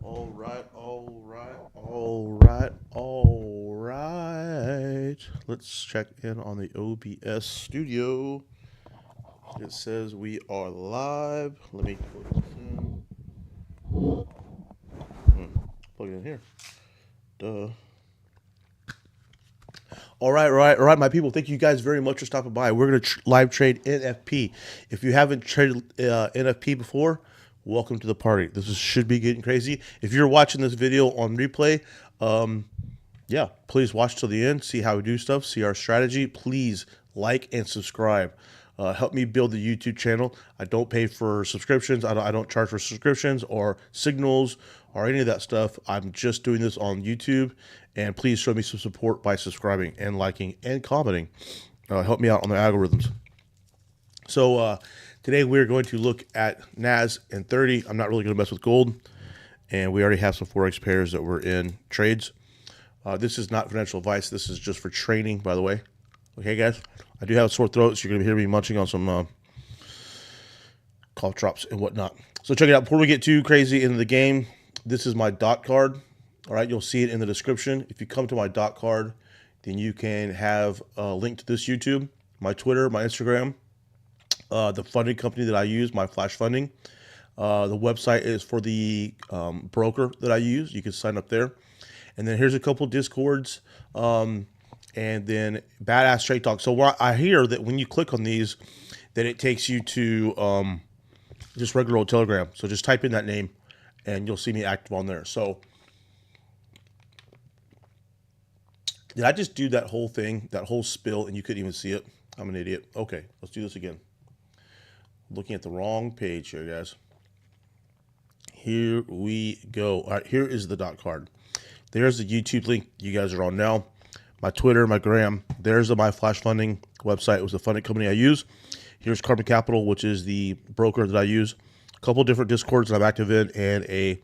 All right, all right, all right, all right. Let's check in on the OBS studio. It says we are live. Let me plug this in. Plug it in here. Duh. All right, my people. Thank you guys very much for stopping by. We're going to live trade NFP. If you haven't traded NFP before, welcome to the party. Should be getting crazy. If you're watching this video on replay, yeah, please watch till the end. See how we do stuff. See our strategy. Please like and subscribe. Help me build the YouTube channel. I don't pay for subscriptions. I don't charge for subscriptions or signals or any of that stuff. I'm just doing this on YouTube. And please show me some support by subscribing and liking and commenting. Help me out on the algorithms. So today we're going to look at NAS130. I'm not really going to mess with gold. And we already have some ForEx pairs that were in trades. This is not financial advice. This is just for training, by the way. Okay, guys? I do have a sore throat, so you're going to hear me munching on some cough drops and whatnot. So check it out. Before we get too crazy into the game, this is my dot card. All right, you'll see it in the description. If you come to my dot card, then you can have a link to this YouTube, my Twitter, my Instagram, the funding company that I use, my Flash Funding. The website is for the broker that I use. You can sign up there. And then here's a couple Discords, and then Badass Trade Talk. So I hear that when you click on these, that it takes you to just regular old Telegram. So just type in that name, and you'll see me active on there. So did I just do that whole thing, that whole spill, and you couldn't even see it? I'm an idiot. Okay, let's do this again. Looking at the wrong page here, guys. Here we go. All right, here is the dot card. There's the YouTube link you guys are on now. My Twitter, my Gram. There's my Flash Funding website. It was the funding company I use. Here's Carbon Capital, which is the broker that I use. A couple different Discords that I'm active in, and a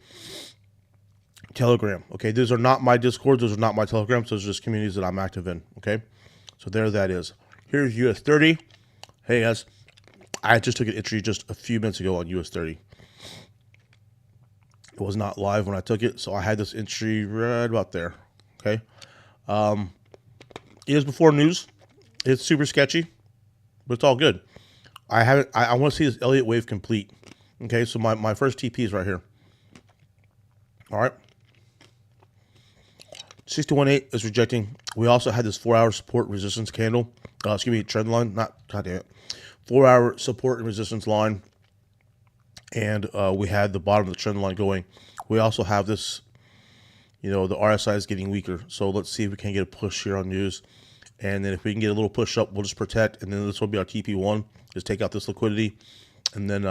Telegram. Okay, these are not my Discords. Those are not my Telegrams. Those are just communities that I'm active in. Okay, so there that is. Here's US30. Hey, guys. I just took an entry just a few minutes ago on US30. It was not live when I took it, so I had this entry right about there. Okay. It is before news. It's super sketchy, but it's all good. I want to see this Elliott wave complete. Okay, so my first TP is right here. All right. 61.8 is rejecting. We also had this 4-hour support resistance candle. Excuse me, trend line. Not, goddamn it. 4-hour support and resistance line. And we had the bottom of the trend line going. We also have this, the RSI is getting weaker. So let's see if we can get a push here on news. And then if we can get a little push up, we'll just protect. And then this will be our TP1. Just take out this liquidity. And then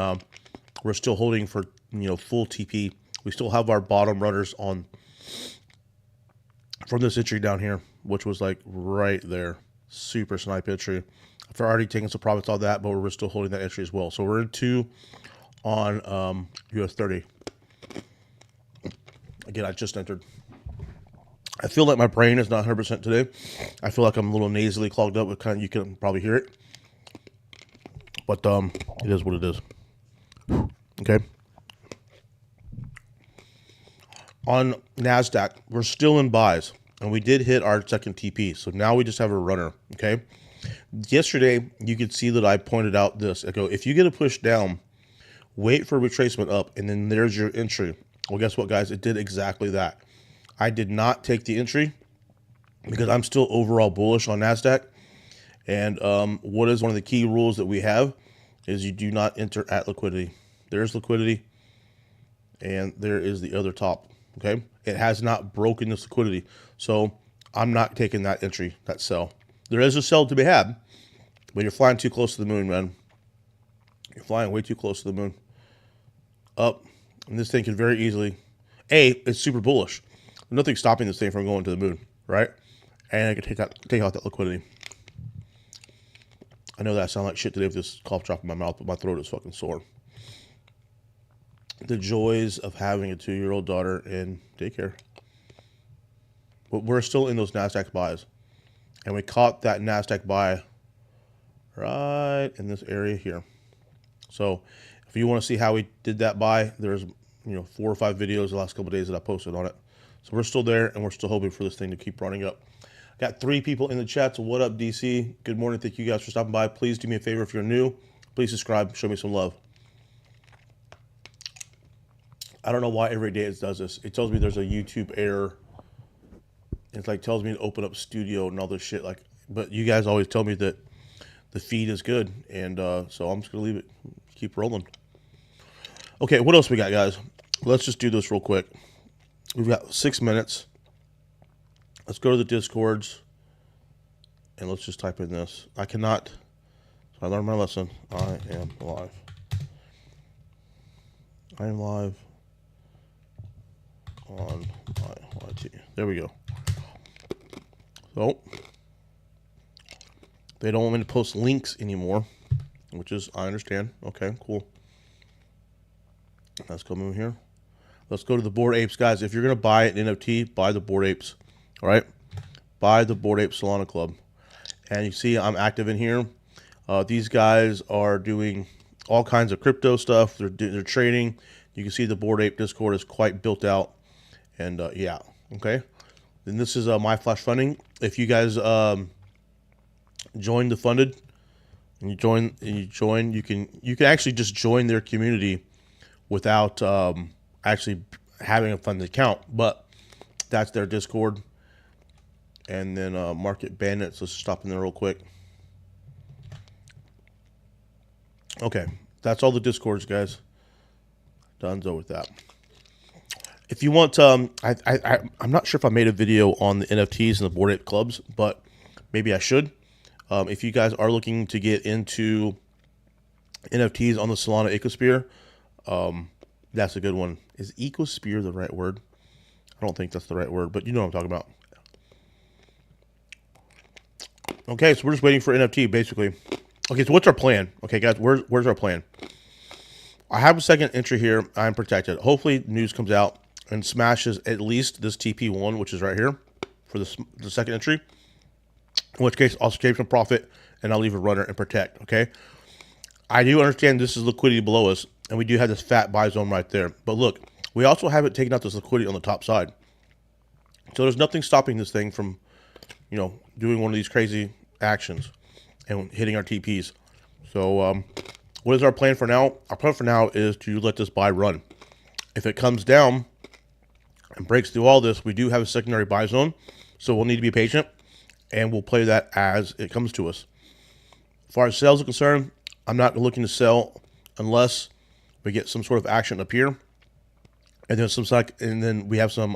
we're still holding for, full TP. We still have our bottom runners on from this entry down here, which was like right there. Super snipe entry. I've already taken some profits on that, but we're still holding that entry as well. So we're in 2 on US30. Again, I just entered. I feel like my brain is not 100% today. I feel like I'm a little nasally clogged up. You can probably hear it. But it is what it is. Okay. On NASDAQ, we're still in buys. And we did hit our second TP. So now we just have a runner. Okay. Yesterday, you could see that I pointed out this. I go, if you get a push down, wait for retracement up, and then there's your entry. Well, guess what, guys? It did exactly that. I did not take the entry because I'm still overall bullish on NASDAQ. And what is one of the key rules that we have is you do not enter at liquidity. There's liquidity, and there is the other top. Okay? It has not broken this liquidity. So I'm not taking that entry, that sell. There is a sell to be had, but you're flying too close to the moon, man. You're flying way too close to the moon. Up, and this thing can very easily, it's super bullish. Nothing's stopping this thing from going to the moon, right? And I can take out that liquidity. I know that I sound like shit today with this cough drop in my mouth, but my throat is fucking sore. The joys of having a 2-year-old daughter in daycare. But we're still in those NASDAQ buys. And we caught that NASDAQ buy right in this area here. So if you want to see how we did that buy, there's 4 or 5 videos the last couple of days that I posted on it. So we're still there, and we're still hoping for this thing to keep running up. Got 3 people in the chat. So what up, DC? Good morning. Thank you guys for stopping by. Please do me a favor if you're new. Please subscribe. Show me some love. I don't know why every day it does this. It tells me there's a YouTube error. It's like tells me to open up Studio and all this shit. Like, but you guys always tell me that the feed is good, and so I'm just gonna leave it, keep rolling. Okay, what else we got, guys? Let's just do this real quick. We've got 6 minutes. Let's go to the Discords, and let's just type in this. I cannot. So I learned my lesson. I am live. I am live on my YT. There we go. So they don't want me to post links anymore, which is, I understand. Okay, cool. Let's come in here. Let's go to the Bored Apes, guys. If you're gonna buy an NFT, buy the Bored Apes. All right, buy the Bored Apes Solana Club. And you see, I'm active in here. These guys are doing all kinds of crypto stuff. They're trading. You can see the Bored Ape Discord is quite built out. And yeah, okay. Then this is my flash funding. If you guys join the funded, and you join, you can actually just join their community without actually having a funded account. But that's their Discord. And then Market Bandits. Let's stop in there real quick. Okay, that's all the Discords, guys. Donezo with that. If you want, I'm not sure if I made a video on the NFTs and the Bored Ape clubs, but maybe I should. If you guys are looking to get into NFTs on the Solana Ecosphere, that's a good one. Is Ecosphere the right word? I don't think that's the right word, but you know what I'm talking about. Okay, so we're just waiting for NFT, basically. Okay, so what's our plan? Okay, guys, where's our plan? I have a second entry here. I'm protected. Hopefully, news comes out and smashes at least this TP1, which is right here, for the second entry. In which case, I'll save some profit, and I'll leave a runner and protect, okay? I do understand this is liquidity below us, and we do have this fat buy zone right there. But look, we also haven't taken out this liquidity on the top side. So there's nothing stopping this thing from, doing one of these crazy actions and hitting our TPs. So what is our plan for now? Our plan for now is to let this buy run. If it comes down and breaks through all this, we do have a secondary buy zone. So we'll need to be patient, and we'll play that as it comes to us. As far as sales are concerned, I'm not looking to sell unless we get some sort of action up here, and then we have some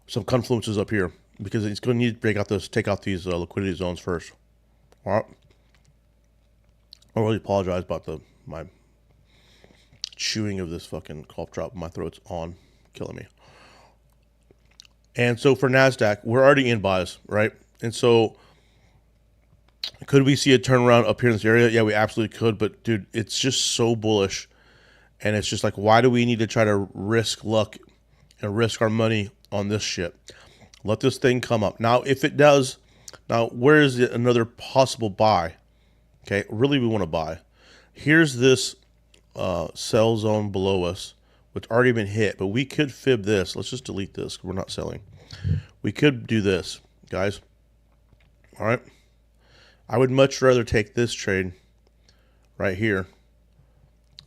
confluences up here, because it's going to need to take out these liquidity zones first. All right. I really apologize about my chewing of this fucking cough drop. My throat's killing me. And so for NASDAQ, we're already in buys, right? And so could we see a turnaround up here in this area? Yeah, we absolutely could. But dude, it's just so bullish, and it's just like, why do we need to try to risk luck and risk our money on this shit? Let this thing come up. Now, if it does, now where is another possible buy? Okay, really we want to buy. Here's this sell zone below us, which already been hit, but we could fib this. Let's just delete this. We're not selling. We could do this, guys. All right. I would much rather take this trade right here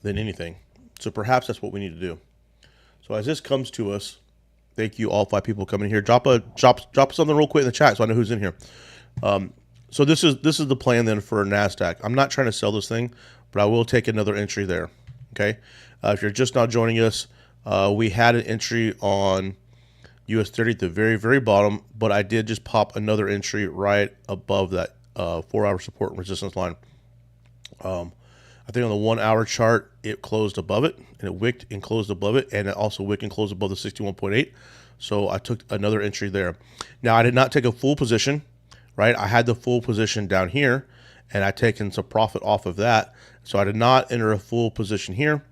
than anything. So perhaps that's what we need to do. So as this comes to us, thank you all 5 people coming here. Drop something real quick in the chat so I know who's in here. So this is the plan then for NASDAQ. I'm not trying to sell this thing, but I will take another entry there. Okay. If you're just now joining us, we had an entry on US30 at the very, very bottom, but I did just pop another entry right above that 4-hour support and resistance line. I think on the 1-hour chart, it closed above it, and it wicked and closed above it, and it also wicked and closed above the 61.8. So I took another entry there. Now, I did not take a full position, right? I had the full position down here, and I taken some profit off of that. So I did not enter a full position here.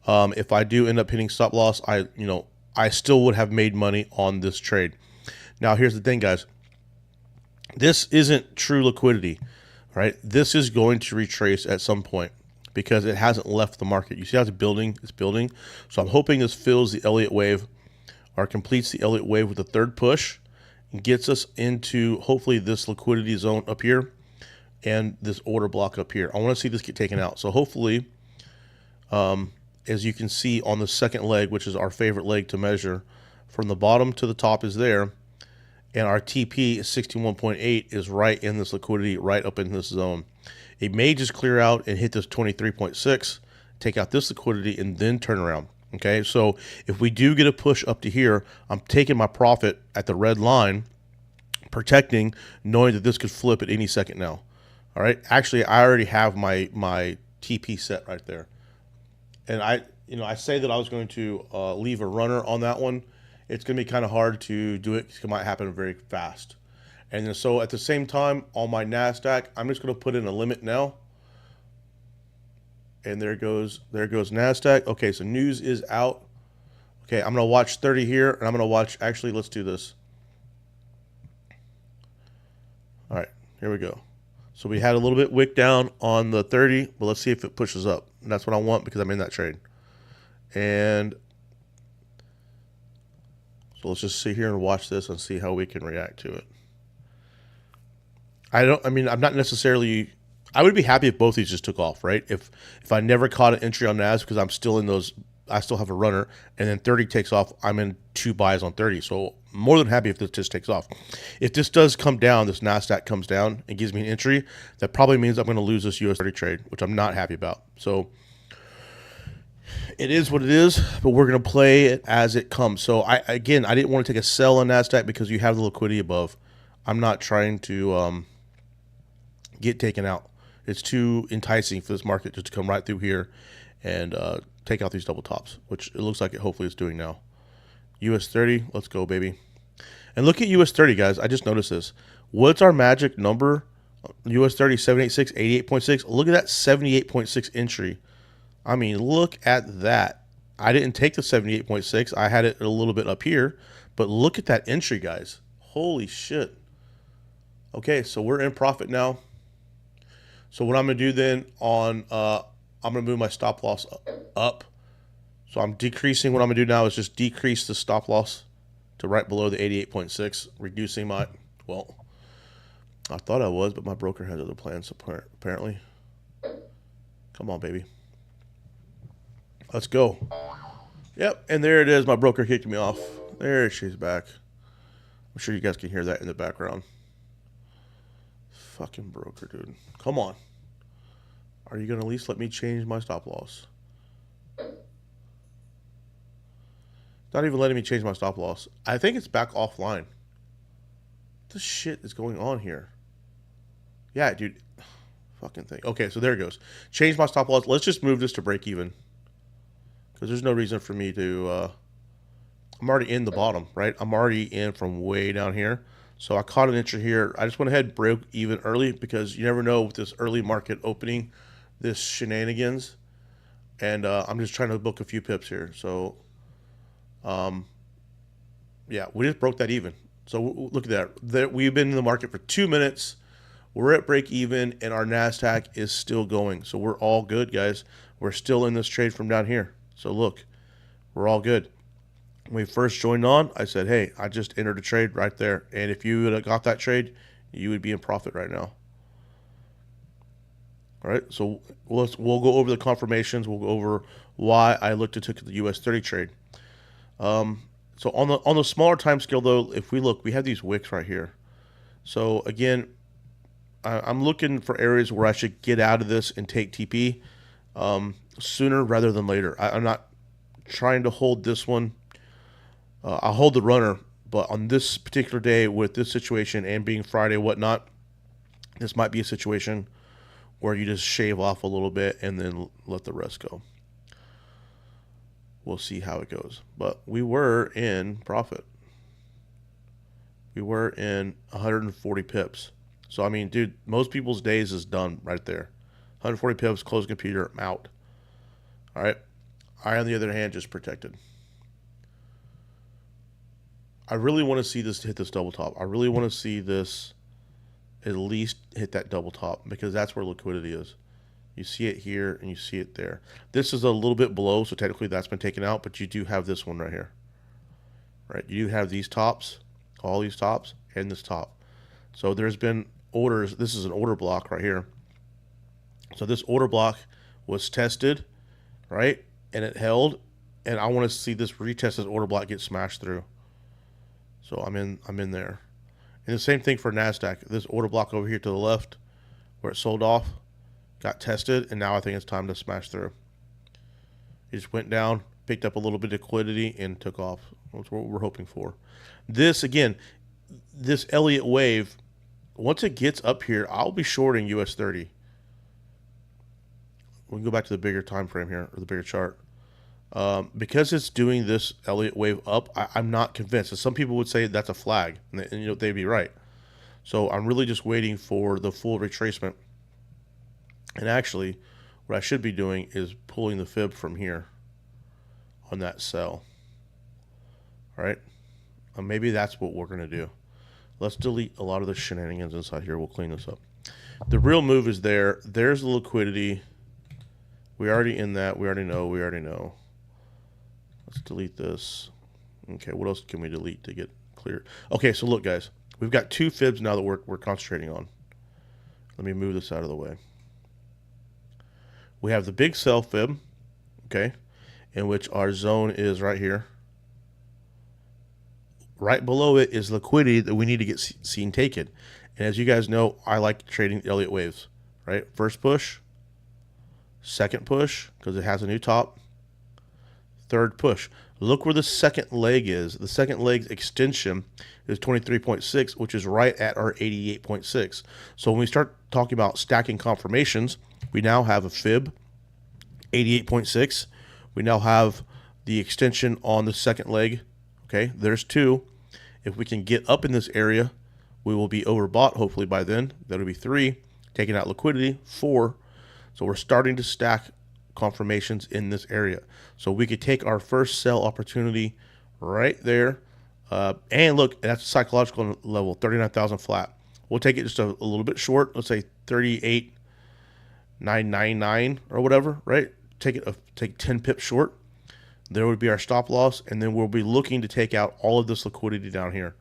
If I do end up hitting stop loss, I still would have made money on this trade. Now, here's the thing, guys. This isn't true liquidity, right? This is going to retrace at some point. because it hasn't left the market. You see how it's building? It's building. So I'm hoping this fills the Elliott wave or completes the Elliott wave with a third push and gets us into hopefully this liquidity zone up here and this order block up here. I want to see this get taken out. So hopefully, as you can see on the second leg, which is our favorite leg to measure, from the bottom to the top is there, and our TP is 61.8 is right in this liquidity, right up in this zone. It may just clear out and hit this 23.6, take out this liquidity, and then turn around. Okay, so if we do get a push up to here, I'm taking my profit at the red line, protecting, knowing that this could flip at any second now. All right, actually, I already have my TP set right there, and I say that I was going to leave a runner on that one. It's going to be kind of hard to do it because it might happen very fast. And then, so at the same time, on my NASDAQ, I'm just going to put in a limit now. And there goes NASDAQ. Okay, so news is out. Okay, I'm going to watch 30 here, and I'm going to watch, actually, let's do this. All right, here we go. So we had a little bit wick down on the 30, but let's see if it pushes up. And that's what I want because I'm in that trade. And so let's just sit here and watch this and see how we can react to it. I'm not necessarily, I would be happy if both these just took off, right? If I never caught an entry on NAS because I'm still in those, I still have a runner, and then 30 takes off, I'm in 2 buys on 30. So more than happy if this just takes off. If this does come down, this NASDAQ comes down and gives me an entry, that probably means I'm going to lose this US30 trade, which I'm not happy about. So it is what it is, but we're going to play it as it comes. So I didn't want to take a sell on NASDAQ because you have the liquidity above. I'm not trying to get taken out. It's too enticing for this market just to come right through here and take out these double tops, which it looks like it hopefully is doing now. US30, let's go, baby. And look at US30, guys. I just noticed this. What's our magic number? US30, 786, 88.6. Look at that 78.6 entry. I mean, look at that. I didn't take the 78.6. I had it a little bit up here, but look at that entry, guys. Holy shit. Okay, so we're in profit now. So what I'm going to do then I'm going to move my stop loss up. So I'm decreasing. What I'm going to do now is just decrease the stop loss to right below the 88.6, reducing my, well, I thought I was, but my broker has other plans apparently. Come on, baby. Let's go. Yep, and there it is. My broker kicked me off. There she's back. I'm sure you guys can hear that in the background. Fucking broker, dude. Come on. Are you going to at least let me change my stop loss? Not even letting me change my stop loss. I think it's back offline. What the shit is going on here? Yeah, dude. Fucking thing. Okay, so there it goes. Change my stop loss. Let's just move this to break even. Because there's no reason for me to... I'm already in the bottom, right? I'm already in from way down here. So I caught an entry here. I just went ahead and broke even early because you never know with this early market opening, this shenanigans. And I'm just trying to book a few pips here. So, yeah, we just broke that even. So look at that. We've been in the market for 2 minutes. We're at break even, and our NASDAQ is still going. So we're all good, guys. We're still in this trade from down here. So look, we're all good. When we first joined on, I said, hey, I just entered a trade right there. And if you would have got that trade, you would be in profit right now. All right, so we'll go over the confirmations. We'll go over why I looked to take the US30 trade. So on the smaller time scale, though, if we look, we have these wicks right here. So again, I'm looking for areas where I should get out of this and take TP sooner rather than later. I'm not trying to hold this one. I'll hold the runner, but on this particular day with this situation and being Friday, whatnot, this might be a situation where you just shave off a little bit and then let the rest go. We'll see how it goes. But we were in profit. We were in 140 pips. So, I mean, dude, most people's days is done right there. 140 pips, close the computer, I'm out. All right. I, on the other hand, just protected. I really want to see this hit this double top. I really want to see this at least hit that double top because that's where liquidity is. You see it here and you see it there. This is a little bit below, so technically that's been taken out, but you do have this one right here. Right? You do have these tops, all these tops, and this top. So there's been orders. This is an order block right here. So this order block was tested, right? And it held, and I want to see this retested order block get smashed through. So I'm in there. And the same thing for NASDAQ. This order block over here to the left, where it sold off, got tested, and now I think it's time to smash through. It just went down, picked up a little bit of liquidity, and took off. That's what we're hoping for. This, again, this Elliott wave, once it gets up here, I'll be shorting US30. We can go back to the bigger time frame here, or the bigger chart. Because it's doing this Elliott wave up, I'm not convinced. And some people would say that's a flag, and you know, they'd be right. So I'm really just waiting for the full retracement. And actually, what I should be doing is pulling the fib from here on that sell. All right? Maybe that's what we're going to do. Let's delete a lot of the shenanigans inside here. We'll clean this up. The real move is there. There's the liquidity. We're already in that. We already know. Let's delete this. Okay, what else can we delete to get clear? Okay, so look, guys. We've got two fibs now that we're concentrating on. Let me move this out of the way. We have the big sell fib, okay, in which our zone is right here. Right below it is liquidity that we need to get seen taken. And as you guys know, I like trading Elliott waves, right? First push, second push, because it has a new top, third push. Look where the second leg is. The second leg's extension is 23.6, which is right at our 88.6. So when we start talking about stacking confirmations, we now have a fib, 88.6. We now have the extension on the second leg. Okay, there's two. If we can get up in this area, we will be overbought hopefully by then. That'll be 3. Taking out liquidity, 4. So we're starting to stack confirmations in this area. So we could take our first sell opportunity right there. And look, that's a psychological level, 39,000 flat. We'll take it just a little bit short. Let's say 38,999 or whatever, right? Take 10 pips short. There would be our stop loss, and then we'll be looking to take out all of this liquidity down here.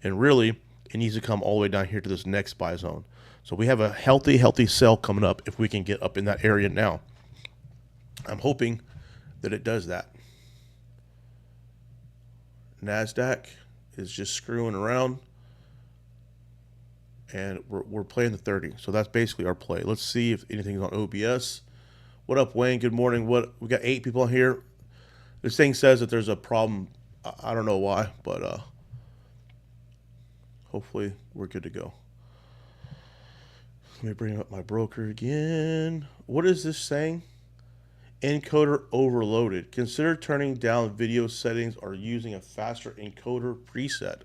And really, it needs to come all the way down here to this next buy zone. So we have a healthy sell coming up if we can get up in that area now. I'm hoping that it does that. NASDAQ is just screwing around, and we're playing the 30. So that's basically our play. Let's see if anything's on OBS. What up, Wayne? Good morning. We got 8 people on here. This thing says that there's a problem. I don't know why, but hopefully we're good to go. Let me bring up my broker again. What is this saying? Encoder overloaded. Consider turning down video settings or using a faster encoder preset.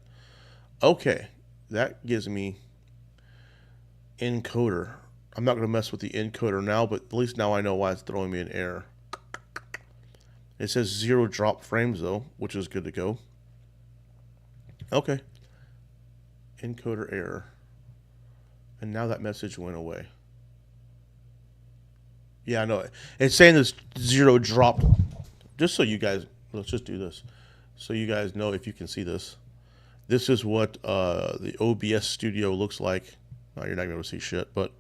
Okay, that gives me encoder. I'm not going to mess with the encoder now, but at least now I know why it's throwing me an error. It says 0 drop frames though, which is good to go. Okay. Encoder error. And now that message went away. Yeah, I know. It's saying this 0 drop. Just so you guys, let's just do this. So you guys know if you can see this. This is what the OBS studio looks like. No, you're not going to be able to see shit, but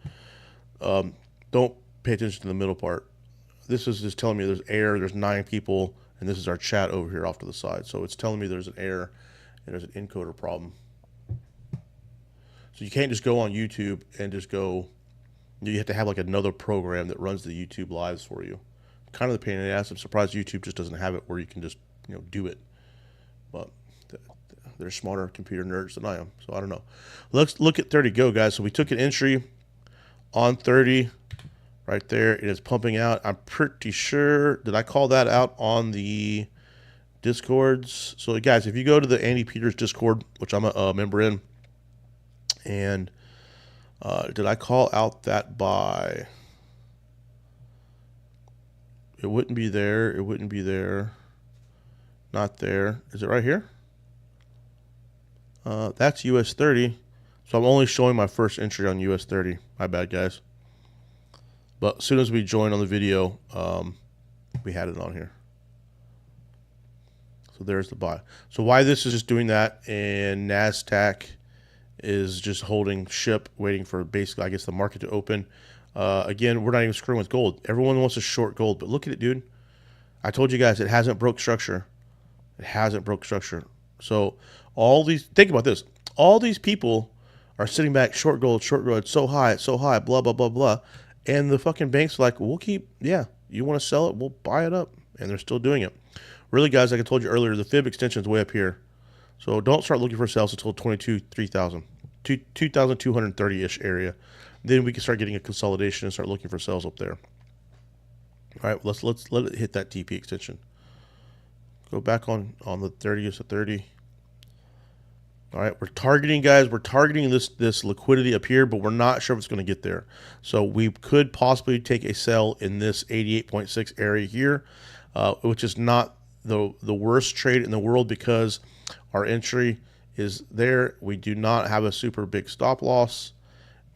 don't pay attention to the middle part. This is just telling me there's error, there's 9 people, and this is our chat over here off to the side. So it's telling me there's an error and there's an encoder problem. So you can't just go on YouTube and just go, you have to have like another program that runs the YouTube lives for you. Kind of the pain in the ass. I'm surprised YouTube just doesn't have it where you can just, do it. But they're smarter computer nerds than I am, so I don't know. Let's look at 30 go, guys. So we took an entry on 30. Right there, it is pumping out. I'm pretty sure, did I call that out on the Discords? So guys, if you go to the Andy Peters Discord, which I'm a member in, and did I call out that buy? It wouldn't be there. It wouldn't be there. Not there. Is it right here? That's US30. So I'm only showing my first entry on US30. My bad, guys. But as soon as we joined on the video, we had it on here. So there's the buy. So why this is just doing that, and NASDAQ is just holding ship, waiting for basically, I guess, the market to open. Again, we're not even screwing with gold. Everyone wants to short gold, but look at it, dude. I told you guys it hasn't broke structure. It hasn't broke structure. So all these, think about this. All these people are sitting back, short gold, it's so high, blah, blah, blah, blah. And the fucking banks are like, we'll keep, yeah, you want to sell it, we'll buy it up. And they're still doing it. Really, guys, like I told you earlier, the fib extension is way up here. So don't start looking for sales until 3,000, 2,230-ish area. Then we can start getting a consolidation and start looking for sales up there. All right, let's let it hit that TP extension. Go back on the 30th to 30. All right, we're targeting, guys. We're targeting this liquidity up here, but we're not sure if it's going to get there. So we could possibly take a sell in this 88.6 area here, which is not the worst trade in the world because our entry is there. We do not have a super big stop loss,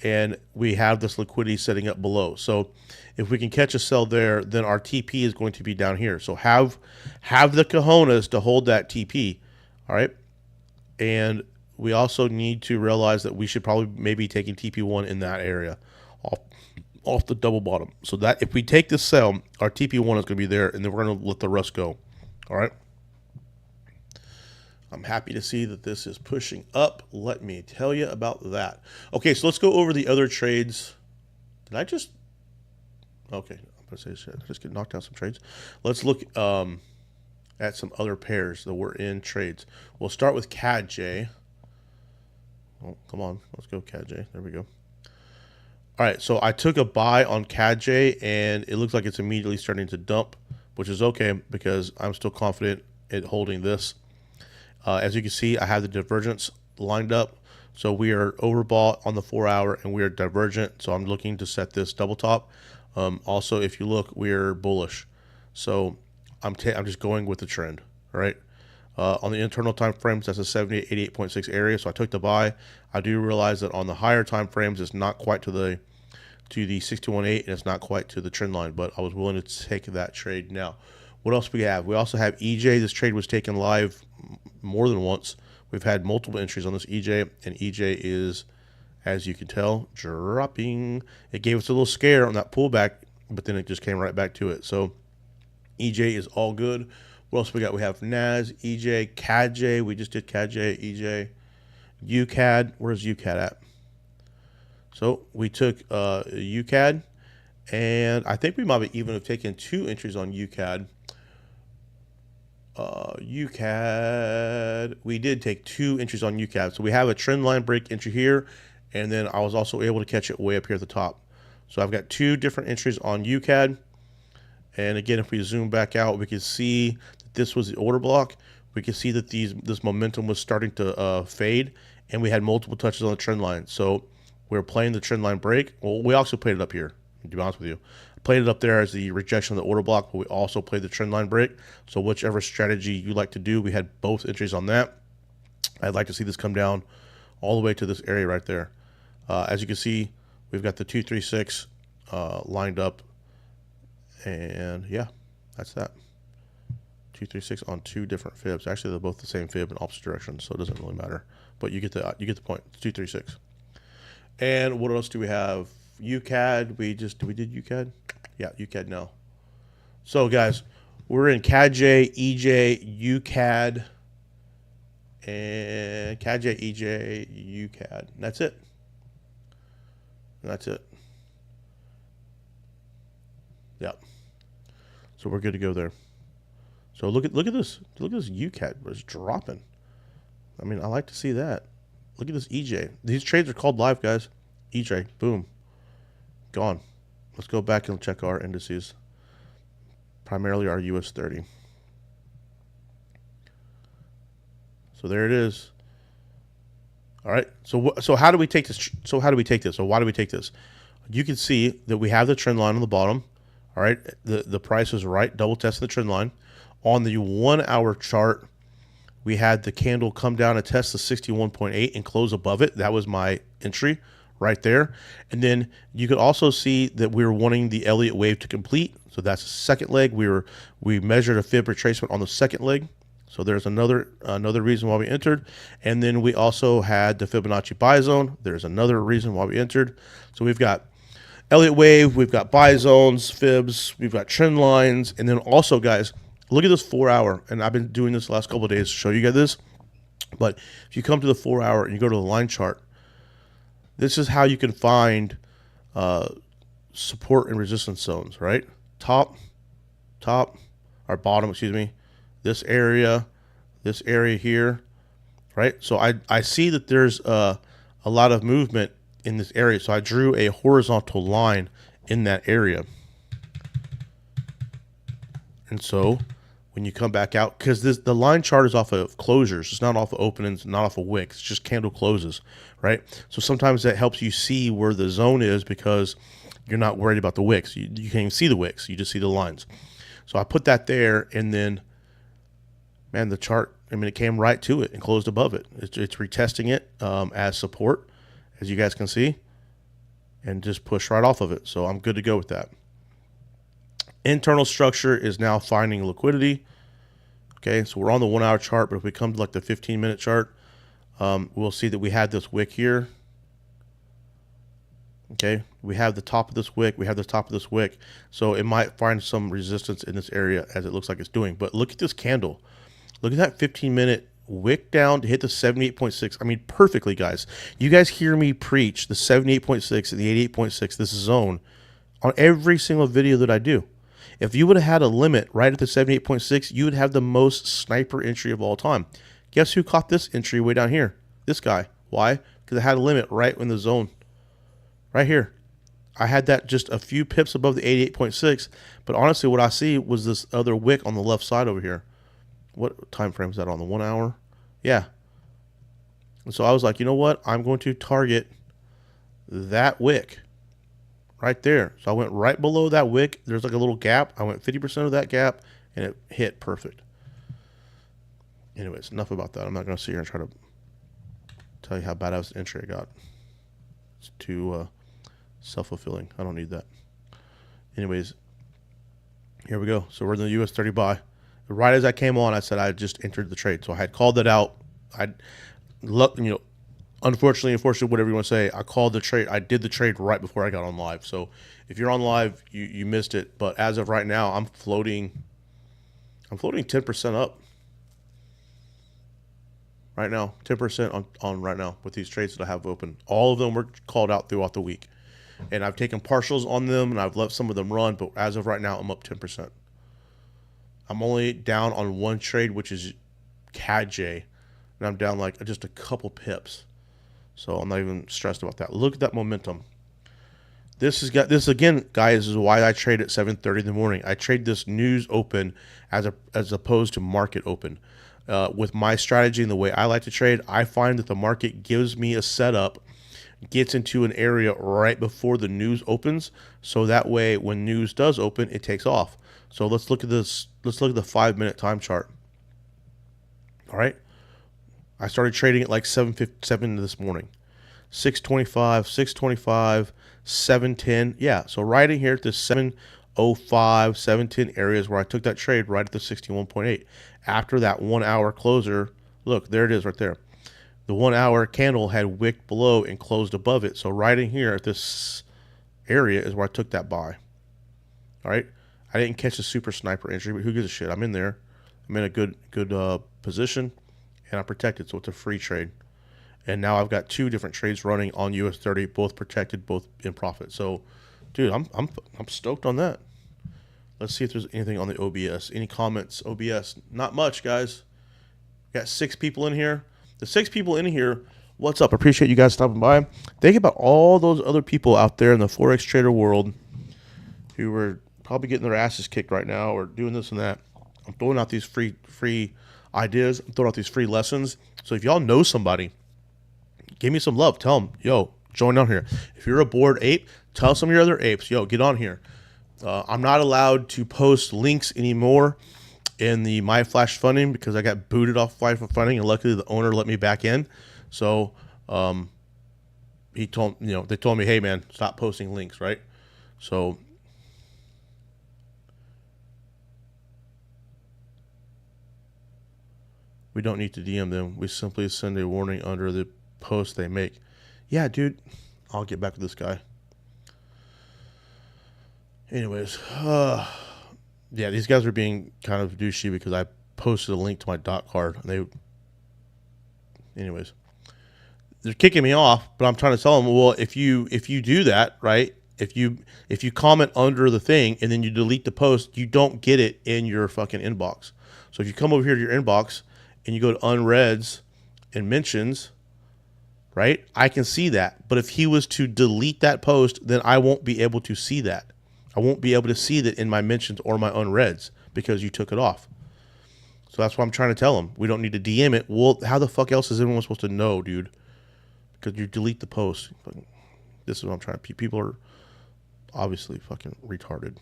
and we have this liquidity setting up below. So if we can catch a sell there, then our TP is going to be down here. So have the cojones to hold that TP, all right? And we also need to realize that we should probably maybe taking TP1 in that area off the double bottom. So that if we take this sell, our TP1 is going to be there, and then we're going to let the rest go. All right. I'm happy to see that this is pushing up. Let me tell you about that. Okay, so let's go over the other trades. Did I just? Okay, I'm going to say shit. I just get knocked out some trades. Let's look at some other pairs that were in trades. We'll start with CAD-J. Oh, come on. Let's go CAD-J. There we go. All right, so I took a buy on CAD-J, and it looks like it's immediately starting to dump, which is okay because I'm still confident in holding this. As you can see, I have the divergence lined up. So we are overbought on the 4 hour and we are divergent. So I'm looking to set this double top. Also, if you look, we're bullish. So I'm just going with the trend, right? On the internal time frames, that's a 78.6 area. So I took the buy. I do realize that on the higher time frames, it's not quite to the 618 and it's not quite to the trend line, but I was willing to take that trade. Now, what else we have? We also have EJ. This trade was taken live more than once. We've had multiple entries on this EJ, and EJ is, as you can tell, dropping. It gave us a little scare on that pullback, but then it just came right back to it. So EJ is all good. What else we got? We have NAS, EJ, CAD-J. We just did CAD-J, EJ, UCAD. Where's UCAD at? So we took UCAD, and I think we might even have taken 2 entries on UCAD. UCAD, we did take 2 entries on UCAD. So we have a trend line break entry here, and then I was also able to catch it way up here at the top. So I've got 2 different entries on UCAD. And again, if we zoom back out, we can see that this was the order block. We can see that this momentum was starting to fade, and we had multiple touches on the trend line. So we're playing the trend line break. Well, we also played it up here, to be honest with you. Played it up there as the rejection of the order block, but we also played the trend line break. So whichever strategy you like to do, we had both entries on that. I'd like to see this come down all the way to this area right there. As you can see, we've got the 236 lined up, and yeah, that's that. 236 on 2 different fibs. Actually, they're both the same fib in opposite directions, so it doesn't really matter. But you get the point. It's 236. And what else do we have? UCAD. We did UCAD? Yeah, UCAD now. So guys, we're in CAD-J, EJ, UCAD, and CAD-J, EJ, UCAD. And that's it. That's it. Yep. So we're good to go there. So look at this. Look at this UCAD. It's dropping. I mean, I like to see that. Look at this EJ. These trades are called live, guys. EJ, boom, gone. Let's go back and check our indices. Primarily our US30. So there it is. All right. So how do we take this? So why do we take this? You can see that we have the trend line on the bottom. All right. The price is right. Double testing the trend line. On the 1 hour chart, we had the candle come down and test the 61.8 and close above it. That was my entry right there. And then you could also see that we were wanting the Elliott wave to complete. So that's the second leg. We measured a fib retracement on the second leg. So there's another reason why we entered. And then we also had the Fibonacci buy zone. There's another reason why we entered. So we've got Elliott wave, we've got buy zones, fibs, we've got trend lines. And then also, guys, look at this 4 hour. And I've been doing this the last couple of days to show you guys this. But if you come to the 4 hour and you go to the line chart, this is how you can find support and resistance zones, right? Top, or bottom, excuse me. This area here, right? So I see that there's a lot of movement in this area. So I drew a horizontal line in that area. And so when you come back out, because the line chart is off of closures, it's not off of openings, not off of wicks, it's just candle closes, right? So sometimes that helps you see where the zone is because you're not worried about the wicks. You can't even see the wicks, you just see the lines. So I put that there, and then, man, the chart, I mean, it came right to it and closed above it. It's retesting it as support, as you guys can see, and just push right off of it. So I'm good to go with that. Internal structure is now finding liquidity. Okay, so we're on the 1 hour chart, but if we come to like the 15-minute chart, we'll see that we had this wick here. Okay, we have the top of this wick, we have the top of this wick. So it might find some resistance in this area as it looks like it's doing. But look at this candle. Look at that 15-minute wick down to hit the 78.6. I mean, perfectly, guys. You guys hear me preach the 78.6 and the 88.6, this zone, on every single video that I do. If you would have had a limit right at the 78.6, you would have the most sniper entry of all time. Guess who caught this entry way down here? This guy. Why? Because I had a limit right in the zone. Right here. I had that just a few pips above the 88.6, but honestly what I see was this other wick on the left side over here. What time frame is that on? The 1 hour? Yeah. And so I was like, you know what? I'm going to target that wick right there. So I went right below that wick. There's like a little gap. I went 50% of that gap, and it hit perfect. Anyways, enough about that. I'm not going to sit here and try to tell you how bad I was the entry I got. It's too self-fulfilling. I don't need that. Anyways, here we go. So we're in the US30 buy. Right as I came on, I said I just entered the trade. So I had called it out. Unfortunately, whatever you want to say, I called the trade. I did the trade right before I got on live. So if you're on live, you missed it. But as of right now, I'm floating 10% up. Right now, 10% on right now with these trades that I have open. All of them were called out throughout the week. And I've taken partials on them, and I've let some of them run. But as of right now, I'm up 10%. I'm only down on one trade, which is CADJ. And I'm down like just a couple pips. So I'm not even stressed about that. Look at that momentum. This again, guys, is why I trade at 7:30 in the morning. I trade this news open as opposed to market open. With my strategy and the way I like to trade, I find that the market gives me a setup, gets into an area right before the news opens, so that way when news does open, it takes off. So let's look at this. Let's look at the 5-minute time chart. All right. I started trading at like 7:57 this morning. 6:25, 6:25, 7:10. Yeah, so right in here at the 7:05, 7:10 areas where I took that trade right at the 61.8. After that 1 hour closer, look, there it is right there. The 1 hour candle had wicked below and closed above it. So right in here at this area is where I took that buy. All right. I didn't catch a super sniper entry, but who gives a shit? I'm in there. I'm in a good position, and I'm protected, so it's a free trade. And now I've got 2 different trades running on US30, both protected, both in profit. So, dude, I'm stoked on that. Let's see if there's anything on the OBS. Any comments? OBS, not much, guys. Got 6 people in here. The 6 people in here, what's up? Appreciate you guys stopping by. Think about all those other people out there in the Forex trader world who are probably getting their asses kicked right now or doing this and that. I'm throwing out these free ideas. I'm throwing out these free lessons. So if y'all know somebody, give me some love. Tell them, yo, join on here. If you're a bored ape, tell some of your other apes, yo, get on here. I'm not allowed to post links anymore in the My Flash funding because I got booted off Flash funding, and luckily the owner let me back in. So he told, they told me, hey man, stop posting links, right? So we don't need to DM them. We simply send a warning under the post they make. Yeah, dude. I'll get back to this guy. Anyways, yeah, these guys are being kind of douchey because I posted a link to my dot card. And anyways, they're kicking me off, but I'm trying to tell them, well, if you do that, right? If you comment under the thing and then you delete the post, you don't get it in your fucking inbox. So if you come over here to your inbox and you go to unreads and mentions, right? I can see that. But if he was to delete that post, then I won't be able to see that. I won't be able to see that in my mentions or my unreads because you took it off. So that's what I'm trying to tell him. We don't need to DM it. Well, how the fuck else is everyone supposed to know, dude? Because you delete the post. This is what I'm trying to... People are obviously fucking retarded.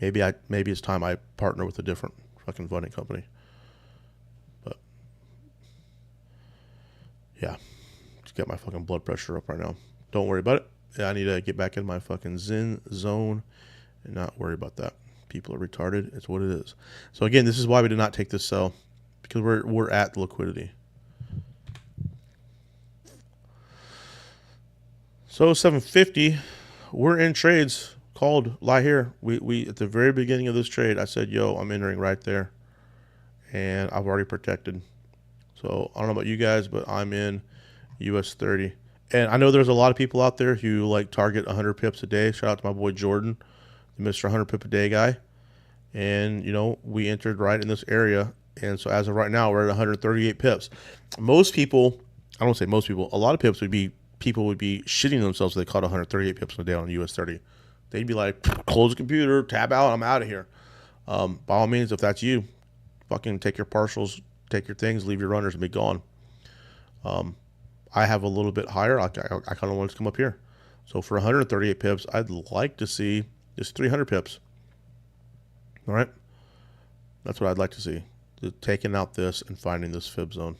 Maybe it's time I partner with a different fucking voting company. But yeah, just get my fucking blood pressure up right now. Don't worry about it. Yeah, I need to get back in my fucking zen zone and not worry about that. People are retarded. It's what it is. So again, this is why we did not take this sell, because we're at liquidity. So 750, we're in trades called lie here. We at the very beginning of this trade, I said, yo, I'm entering right there, and I've already protected. So I don't know about you guys, but I'm in US30. And I know there's a lot of people out there who like target 100 pips a day. Shout out to my boy Jordan, the Mr. 100 pip a day guy. And, we entered right in this area. And so as of right now, we're at 138 pips. Most people, I don't say most people, a lot of pips people would be shitting themselves if they caught 138 pips a day on US30. They'd be like, close the computer, tab out, I'm out of here. By all means, if that's you, fucking take your partials, take your things, leave your runners, and be gone. I have a little bit higher. I kind of want to come up here. So for 138 pips, I'd like to see just 300 pips. All right. That's what I'd like to see. Taking out this and finding this fib zone.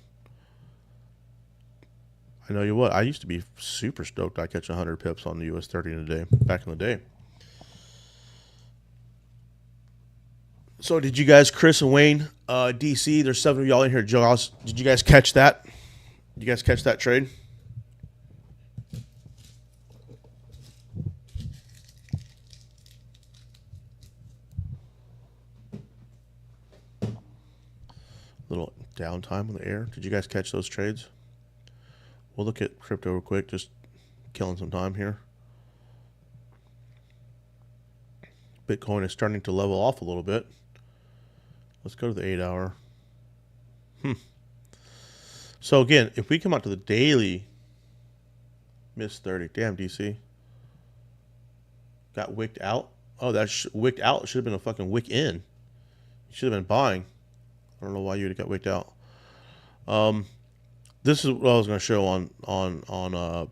I know you what. I used to be super stoked I catch 100 pips on the US30 in a day, back in the day. So did you guys, Chris and Wayne, DC, there's 7 of y'all in here. Joe, did you guys catch that? Did you guys catch that trade? Little downtime on the air. Did you guys catch those trades? We'll look at crypto real quick, just killing some time here. Bitcoin is starting to level off a little bit. Let's go to the 8 hour. So again, if we come out to the daily, missed 30. Damn, DC. Got wicked out. Oh, that wicked out should have been a fucking wick in. You should have been buying. I don't know why you got wicked out. This is what I was going to show on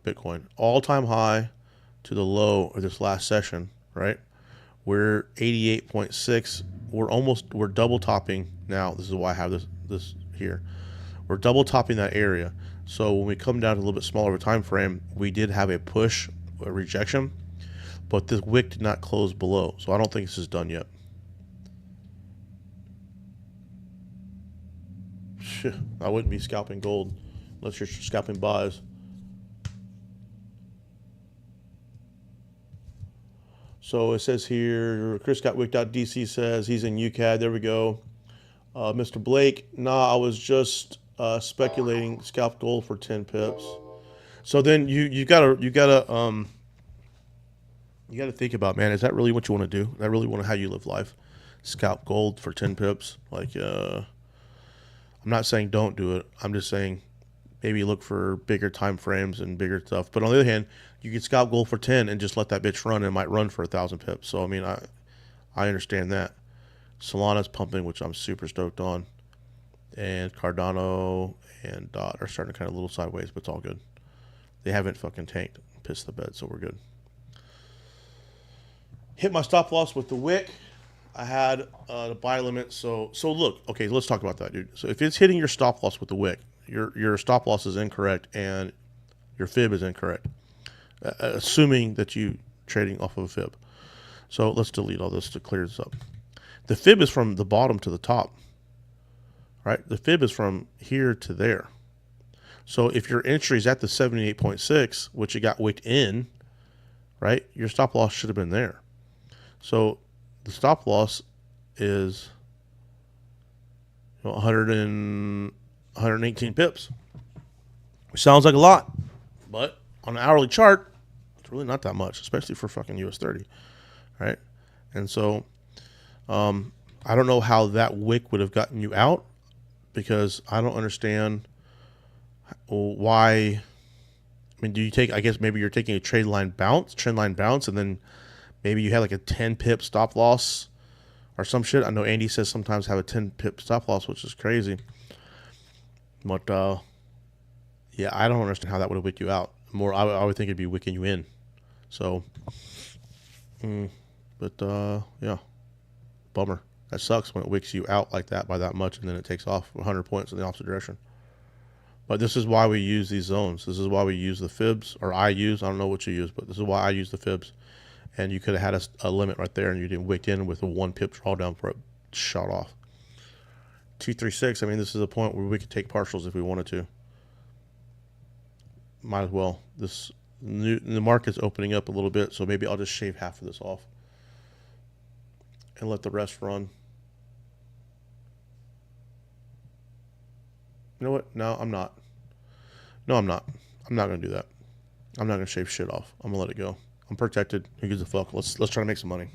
Bitcoin. All-time high to the low of this last session, right? We're 88.6. We're double topping now. This is why I have this here. We're double topping that area. So when we come down to a little bit smaller of a time frame, we did have a push, a rejection, but this wick did not close below. So I don't think this is done yet. I wouldn't be scalping gold unless you're scalping buys. So it says here, Chris got wicked out. DC says he's in UCAD. There we go. Mr. Blake, nah, I was just speculating scalp gold for 10 pips. So then you gotta think about, man, is that really what you want to do? Is that really how you live life? Scalp gold for 10 pips? Like, I'm not saying don't do it. I'm just saying maybe look for bigger time frames and bigger stuff. But on the other hand, you can scalp gold for 10 and just let that bitch run, and it might run for 1,000 pips. So I mean, I understand that. Solana's pumping, which I'm super stoked on, and Cardano and DOT are starting to kind of a little sideways, but it's all good. They haven't fucking tanked, pissed the bed, so we're good. Hit my stop loss with the wick. I had the buy limit. So look, okay, let's talk about that, dude. So if it's hitting your stop loss with the wick, your stop loss is incorrect, and Your fib is incorrect, assuming that you trading off of a fib. So let's delete all this to clear this up. The fib is from the bottom to the top, right? The fib is from here to there. So if your entry is at the 78.6, which you got wicked in, right, your stop loss should have been there. So the stop loss is 118 pips. Which sounds like a lot, but on an hourly chart, it's really not that much, especially for fucking US30, right? And so I don't know how that wick would have gotten you out, because I don't understand why. I mean, do you take, I guess maybe you're taking a trend line bounce, and then maybe you had like a 10 pip stop loss or some shit. I know Andy says sometimes have a 10 pip stop loss, which is crazy. But yeah, I don't understand how that would have wicked you out. More, I would think it'd be wicking you in. So, but yeah, bummer. That sucks when it wicks you out like that by that much, and then it takes off 100 points in the opposite direction. But this is why we use these zones. This is why we use the fibs, or I don't know what you use, but this is why I use the fibs. And you could have had a limit right there, and you didn't wick in with a 1 pip drawdown for it shot off. 236, I mean, this is a point where we could take partials if we wanted to. Might as well. The market's opening up a little bit, so maybe I'll just shave half of this off and let the rest run. You know what? No, I'm not. No, I'm not. I'm not going to do that. I'm not going to shave shit off. I'm going to let it go. I'm protected. Who gives a fuck? Let's try to make some money.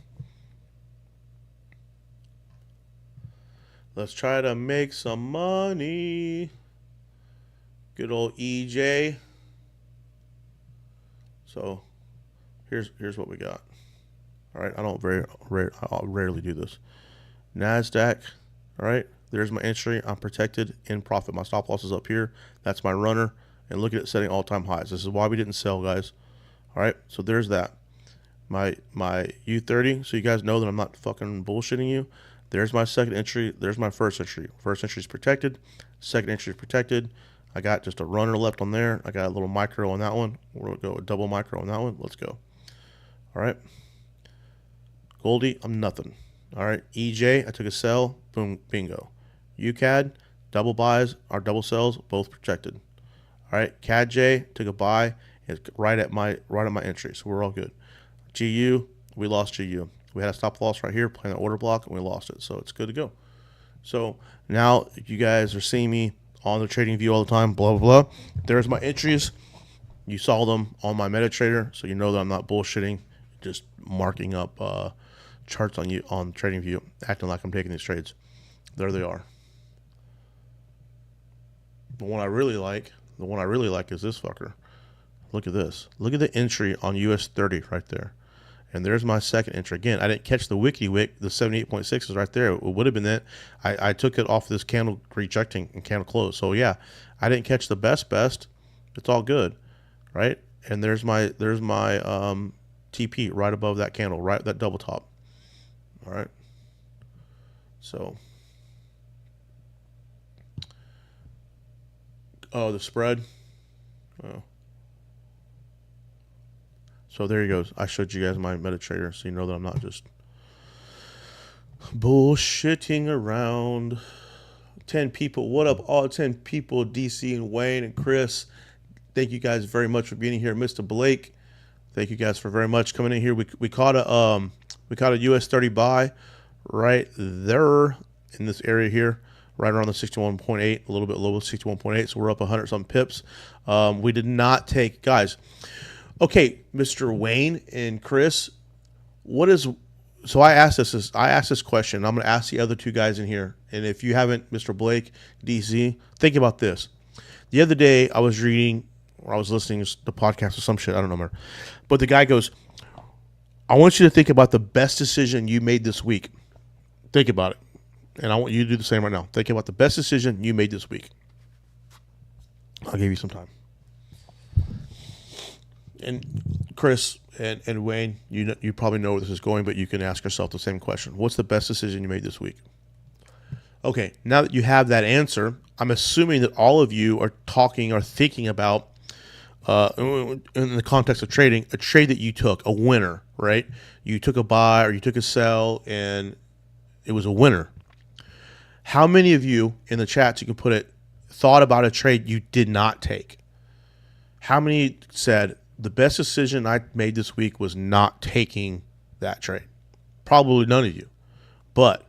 Let's try to make some money. Good old EJ. So here's what we got. All right, I'll rarely do this. NASDAQ. All right, there's my entry. I'm protected in profit. My stop loss is up here. That's my runner. And look at it setting all-time highs. This is why we didn't sell, guys. All right, so there's that. My U30, so you guys know that I'm not fucking bullshitting you. There's my second entry. There's my first entry. First entry is protected. Second entry is protected. I got just a runner left on there. I got a little micro on that one. We'll go a double micro on that one. Let's go. All right. Goldie, I'm nothing. All right. EJ, I took a sell. Boom, bingo. UCAD, double buys or double sells, both protected. All right. CADJ, took a buy. It's right at my entry, so we're all good. GU, we lost GU. We had a stop loss right here, playing the order block, and we lost it, so it's good to go. So now you guys are seeing me on the trading view all the time, blah, blah, blah. There's my entries. You saw them on my MetaTrader, so you know that I'm not bullshitting, just marking up charts on trading view, acting like I'm taking these trades. There they are. The one I really like is this fucker. Look at this. Look at the entry on US30 right there. And there's my second entry. Again, I didn't catch the wiki wick. The 78.6 is right there. It would have been that. I took it off this candle rejecting and candle close. So yeah, I didn't catch the best. It's all good, right? And there's my TP right above that candle, right, that double top. All right. So, oh, the spread. Oh. So there he goes. I showed you guys my MetaTrader, so you know that I'm not just bullshitting around. 10 people. What up, all 10 people? DC and Wayne and Chris. Thank you guys very much for being here. Mr. Blake, thank you guys for very much coming in here. We caught a US30 buy right there in this area here, right around the 61.8, a little bit low, 61.8. So we're up 100 something pips. We did not take, guys. Okay, Mr. Wayne and Chris, so I asked this question. I'm going to ask the other two guys in here. And if you haven't, Mr. Blake, DC, think about this. The other day I was reading, or I was listening to the podcast or some shit, I don't remember. But the guy goes, I want you to think about the best decision you made this week. Think about it. And I want you to do the same right now. Think about the best decision you made this week. I'll give you some time. And Chris and Wayne, you probably know where this is going, but you can ask yourself the same question. What's the best decision you made this week? Okay, now that you have that answer, I'm assuming that all of you are talking or thinking about in the context of trading, a trade that you took, a winner, right? You took a buy or you took a sell and it was a winner. How many of you in the chats, you can put it, thought about a trade you did not take? How many said the best decision I made this week was not taking that trade? Probably none of you. But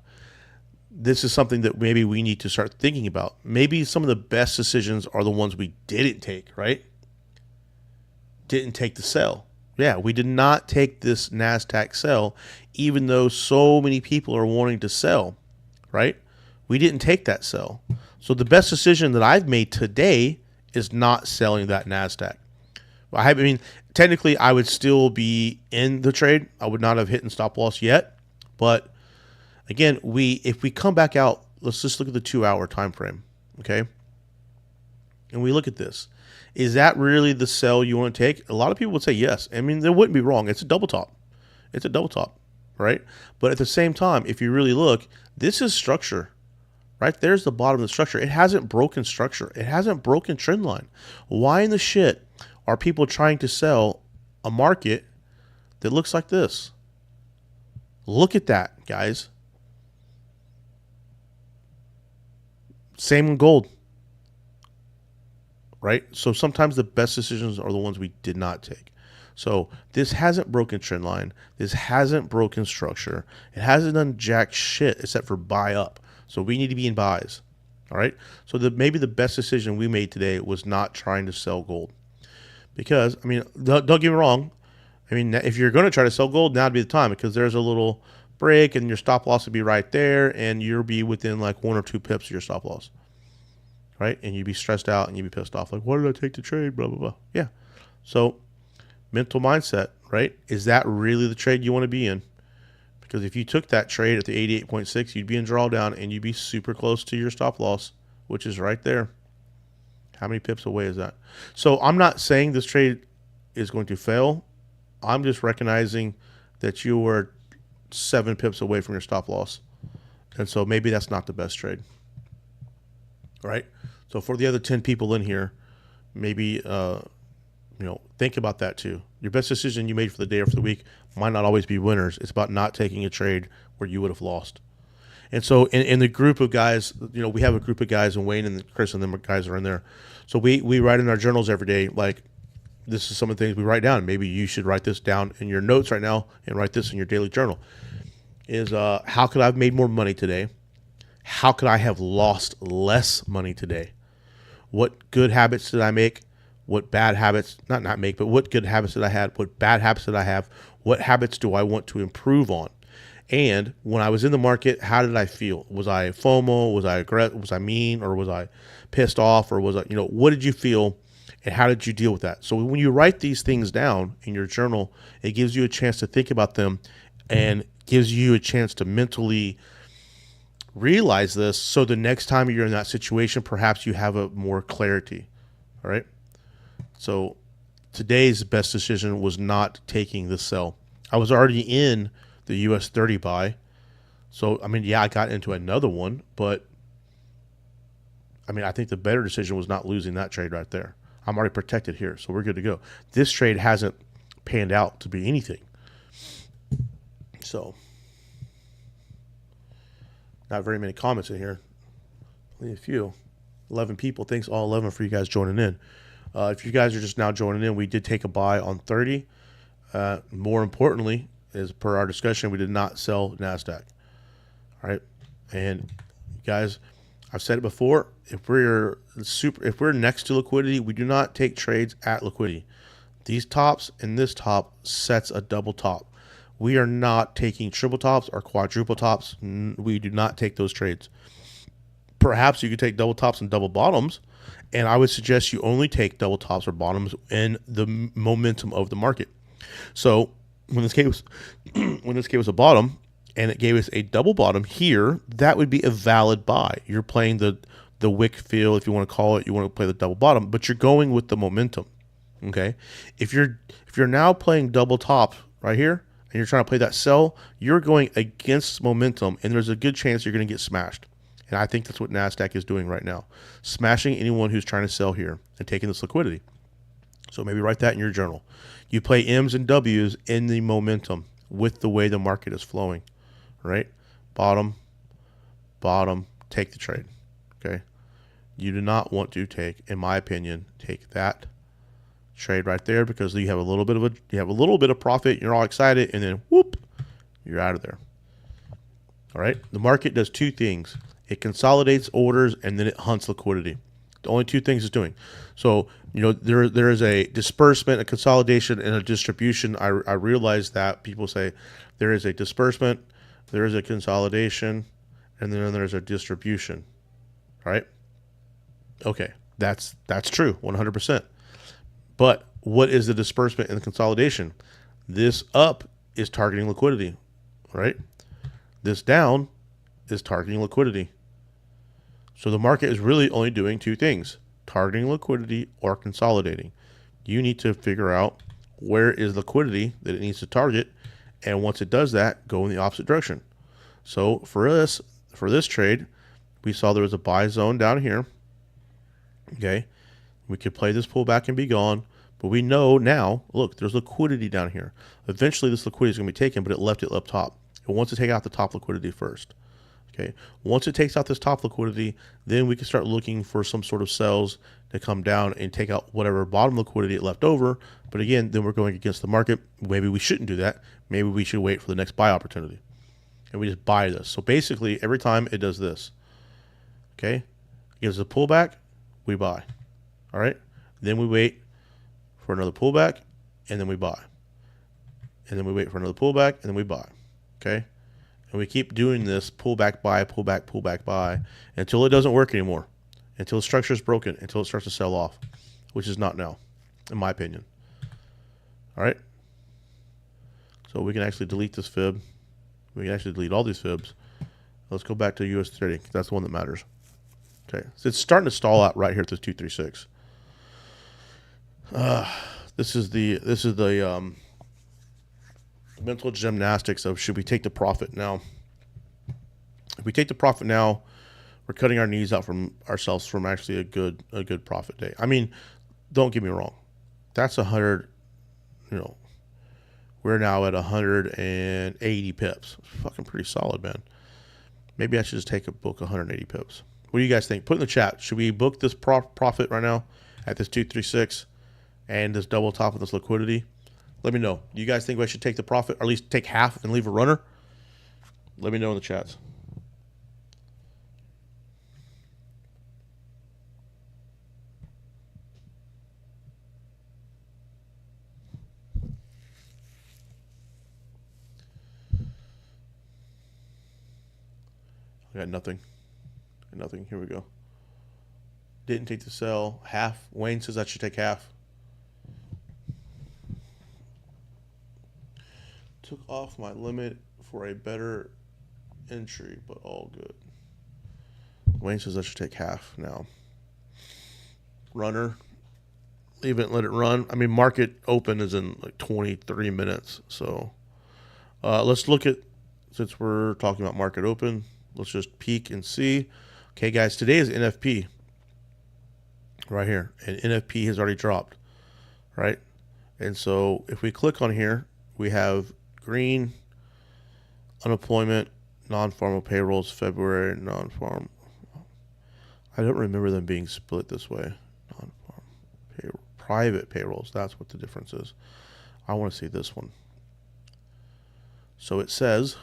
this is something that maybe we need to start thinking about. Maybe some of the best decisions are the ones we didn't take, right? Didn't take the sell. Yeah, we did not take this NASDAQ sell, even though so many people are wanting to sell, right? We didn't take that sell. So the best decision that I've made today is not selling that NASDAQ. I mean, technically, I would still be in the trade. I would not have hit stop loss yet. But again, if we come back out, let's just look at the 2-hour time frame, okay? And we look at this. Is that really the sell you want to take? A lot of people would say yes. I mean, they wouldn't be wrong. It's a double top. It's a double top, right? But at the same time, if you really look, this is structure. Right there's the bottom of the structure. It hasn't broken structure. It hasn't broken trend line. Why in the shit are people trying to sell a market that looks like this? Look at that, guys. Same in gold. Right? So sometimes the best decisions are the ones we did not take. So this hasn't broken trend line. This hasn't broken structure. It hasn't done jack shit except for buy up. So we need to be in buys. All right. So maybe the best decision we made today was not trying to sell gold. Because, I mean, don't get me wrong. I mean, if you're going to try to sell gold, now would be the time, because there's a little break and your stop loss would be right there and you'll be within like 1 or 2 pips of your stop loss. Right? And you'd be stressed out and you'd be pissed off. Like, why did I take the trade? Blah, blah, blah. Yeah. So mental mindset, right? Is that really the trade you want to be in? Because if you took that trade at the 88.6, you'd be in drawdown and you'd be super close to your stop loss, which is right there. How many pips away is that? So I'm not saying this trade is going to fail. I'm just recognizing that you were 7 pips away from your stop loss. And so maybe that's not the best trade. Right? So for the other 10 people in here, maybe think about that too. Your best decision you made for the day or for the week might not always be winners. It's about not taking a trade where you would have lost. And so in the group of guys, we have a group of guys, and Wayne and Chris and them guys are in there. So we write in our journals every day, like, this is some of the things we write down. Maybe you should write this down in your notes right now and write this in your daily journal. Is how could I have made more money today? How could I have lost less money today? What good habits did I make? What bad habits, not make, but what good habits did I have? What bad habits did I have? What habits do I want to improve on? And when I was in the market, how did I feel? Was I FOMO? Was I aggressive? Was I mean? Or was I pissed off? Or was I, what did you feel? And how did you deal with that? So when you write these things down in your journal, it gives you a chance to think about them and gives you a chance to mentally realize this. So the next time you're in that situation, perhaps you have a more clarity. All right. So today's best decision was not taking the sell. I was already in the US30 buy. So, I mean, yeah, I got into another one, but I mean, I think the better decision was not losing that trade right there. I'm already protected here, so we're good to go. This trade hasn't panned out to be anything. So, not very many comments in here. Only a few. 11 people. Thanks all 11 for you guys joining in. If you guys are just now joining in, we did take a buy on 30. More importantly, as per our discussion, we did not sell NASDAQ. All right. And guys, I've said it before, if we're next to liquidity, we do not take trades at liquidity. These tops and this top sets a double top. We are not taking triple tops or quadruple tops. We do not take those trades. Perhaps you could take double tops and double bottoms, and I would suggest you only take double tops or bottoms in the momentum of the market. So when this gave us a bottom and it gave us a double bottom here, that would be a valid buy. You're playing the wick feel, if you want to call it. You want to play the double bottom, but you're going with the momentum. Okay, if you're now playing double top right here and you're trying to play that sell, you're going against momentum, and there's a good chance you're going to get smashed. And I think that's what NASDAQ is doing right now, smashing anyone who's trying to sell here and taking this liquidity. So maybe write that in your journal. You play M's and W's in the momentum with the way the market is flowing, right? Bottom, bottom, take the trade, okay? You do not want to take, in my opinion, take that trade right there because you have a little bit of profit, you're all excited, and then whoop, you're out of there. All right? The market does two things. It consolidates orders and then it hunts liquidity. The only two things it's doing. So, there is a disbursement, a consolidation, and a distribution. I realize that people say there is a disbursement, there is a consolidation, and then there's a distribution. All right? Okay, that's true, 100%. But what is the disbursement and the consolidation? This up is targeting liquidity, right? This down is targeting liquidity. So the market is really only doing two things, targeting liquidity or consolidating. You need to figure out where is liquidity that it needs to target, and once it does that, go in the opposite direction. So for this trade, we saw there was a buy zone down here. Okay, we could play this pullback and be gone, but we know now, look, there's liquidity down here. Eventually this liquidity is going to be taken, but it left it up top. It wants to take out the top liquidity first. Okay, once it takes out this top liquidity, then we can start looking for some sort of sells to come down and take out whatever bottom liquidity it left over. But again, then we're going against the market. Maybe we shouldn't do that. Maybe we should wait for the next buy opportunity. And we just buy this. So basically, every time it does this, okay, it gives a pullback, we buy. All right, then we wait for another pullback, and then we buy. And then we wait for another pullback, and then we buy. Okay? And we keep doing this pullback, buy, pullback, pullback, buy, until it doesn't work anymore, until the structure is broken, until it starts to sell off, which is not now, in my opinion. All right? So we can actually delete this fib. We can actually delete all these fibs. Let's go back to US30. That's the one that matters. Okay, so it's starting to stall out right here at this 236. This is the mental gymnastics of should we take the profit now? If we take the profit now, we're cutting our knees out from ourselves from actually a good profit day. I mean, don't get me wrong, that's 100. We're now at 180 pips. Fucking pretty solid, man. Maybe I should just take a book 180 pips. What do you guys think? Put in the chat. Should we book this profit right now at this 236 and this double top of this liquidity? Let me know. Do you guys think I should take the profit, or at least take half and leave a runner? Let me know in the chats. I got nothing. Nothing. Here we go. Didn't take the sell. Half. Wayne says I should take half. Took off my limit for a better entry, but all good. Wayne says I should take half now. Runner. Leave it and let it run. I mean, market open is in like 23 minutes. So let's look at, since we're talking about market open, let's just peek and see. Okay, guys, today is NFP right here, and NFP has already dropped, right? And so if we click on here, we have green, unemployment, non-farm payrolls, February, non-farm. I don't remember them being split this way. Non-farm payroll, private payrolls, that's what the difference is. I want to see this one. So it says,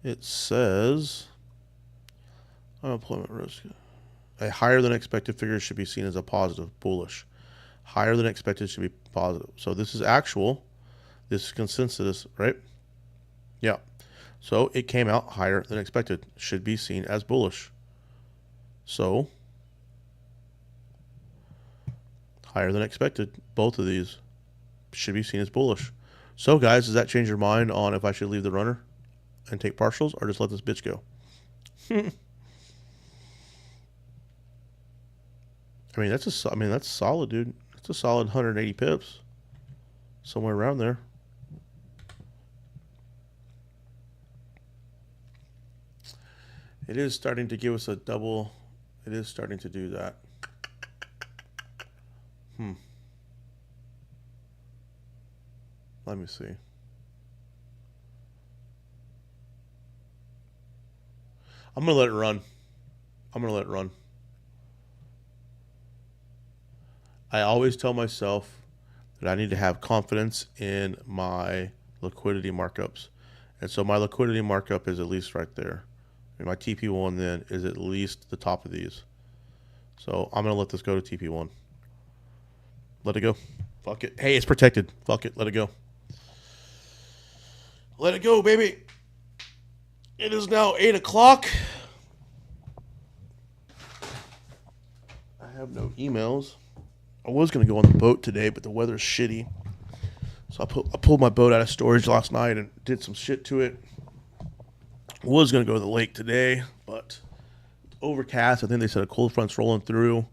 it says unemployment risk. A higher than expected figure should be seen as a positive, bullish. Higher than expected should be positive. So this is actual. This is consensus, right? Yeah. So it came out higher than expected. Should be seen as bullish. So higher than expected. Both of these should be seen as bullish. So guys, does that change your mind on if I should leave the runner and take partials, or just let this bitch go? I mean, that's solid, dude. It's a solid 180 pips, somewhere around there. It is starting to give us a double. It is starting to do that. Let me see. I'm going to let it run. I'm going to let it run. I always tell myself that I need to have confidence in my liquidity markups. And so my liquidity markup is at least right there. And my TP1 then is at least the top of these. So I'm going to let this go to TP1. Let it go. Fuck it. Hey, it's protected. Fuck it. Let it go. Let it go, baby. It is now 8 o'clock. I have no emails. I was going to go on the boat today, but the weather's shitty. So I pulled my boat out of storage last night and did some shit to it. I was going to go to the lake today, but overcast. I think they said a cold front's rolling through.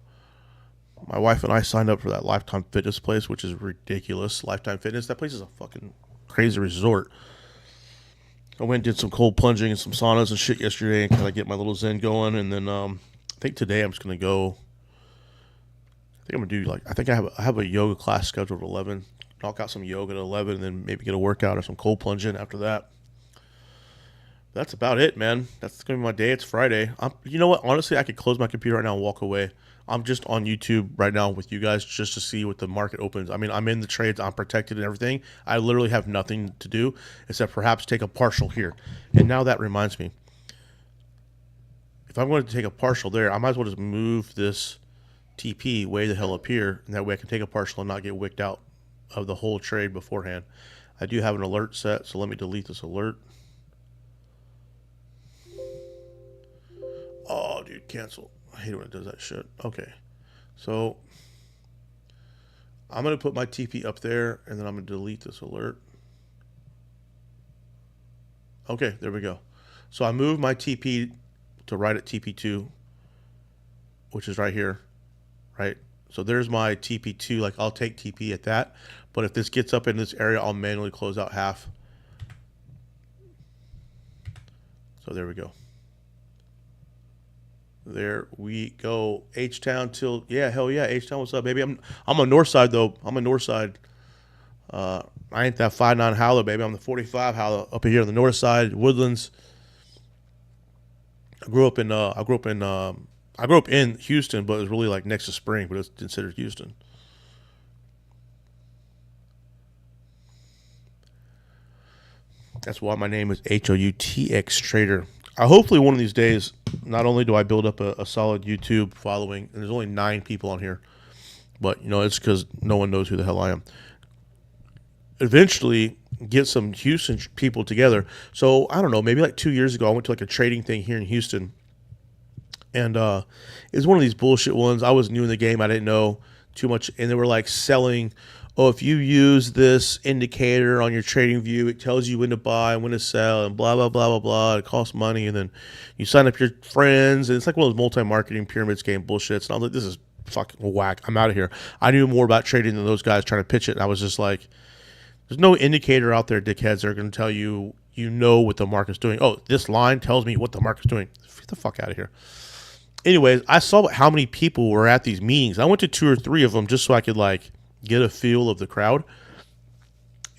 My wife and I signed up for that Lifetime Fitness place, which is ridiculous. Lifetime Fitness. That place is a fucking crazy resort. I went and did some cold plunging and some saunas and shit yesterday and kind of get my little zen going. And then I think today I'm just going to go. I think I'm going to do I have a yoga class scheduled at 11. Knock out some yoga at 11 and then maybe get a workout or some cold plunging after that. That's about it, man. That's going to be my day. It's Friday. You know what? Honestly, I could close my computer right now and walk away. I'm just on YouTube right now with you guys just to see what the market opens. I mean, I'm in the trades. I'm protected and everything. I literally have nothing to do except perhaps take a partial here. And now that reminds me. If I'm going to take a partial there, I might as well just move this TP way the hell up here. And that way I can take a partial and not get wicked out of the whole trade beforehand. I do have an alert set, so let me delete this alert. Oh, dude, cancel. I hate when it does that shit. Okay. So I'm going to put my TP up there, and then I'm going to delete this alert. Okay, there we go. So I moved my TP to right at TP2, which is right here, right? So there's my TP2. Like, I'll take TP at that. But if this gets up in this area, I'll manually close out half. So there we go. There we go. H-Town till, yeah, hell yeah. H-Town, what's up, baby? I'm on north side, though. I'm on north side. I ain't that 5'9" howler, baby. I'm the 45 howler up here on the north side, Woodlands. I grew up in Houston, but it was really like next to Spring, but it's considered Houston. That's why my name is HOUTX Trader. Hopefully one of these days, not only do I build up a solid YouTube following, and there's only 9 people on here, but you know, it's because no one knows who the hell I am. Eventually get some Houston people together. So I don't know, maybe like 2 years ago, I went to like a trading thing here in Houston, and it was one of these bullshit ones. I was new in the game. I didn't know too much, and they were like selling, oh, if you use this indicator on your trading view, it tells you when to buy and when to sell and blah, blah, blah, blah, blah. It costs money. And then you sign up your friends. And it's like one of those multi-marketing pyramid scheme bullshits. And I was like, this is fucking whack. I'm out of here. I knew more about trading than those guys trying to pitch it. And I was just like, there's no indicator out there, dickheads, that are going to tell you, you know what the market's doing. Oh, this line tells me what the market's doing. Get the fuck out of here. Anyways, I saw how many people were at these meetings. I went to 2 or 3 of them just so I could like get a feel of the crowd.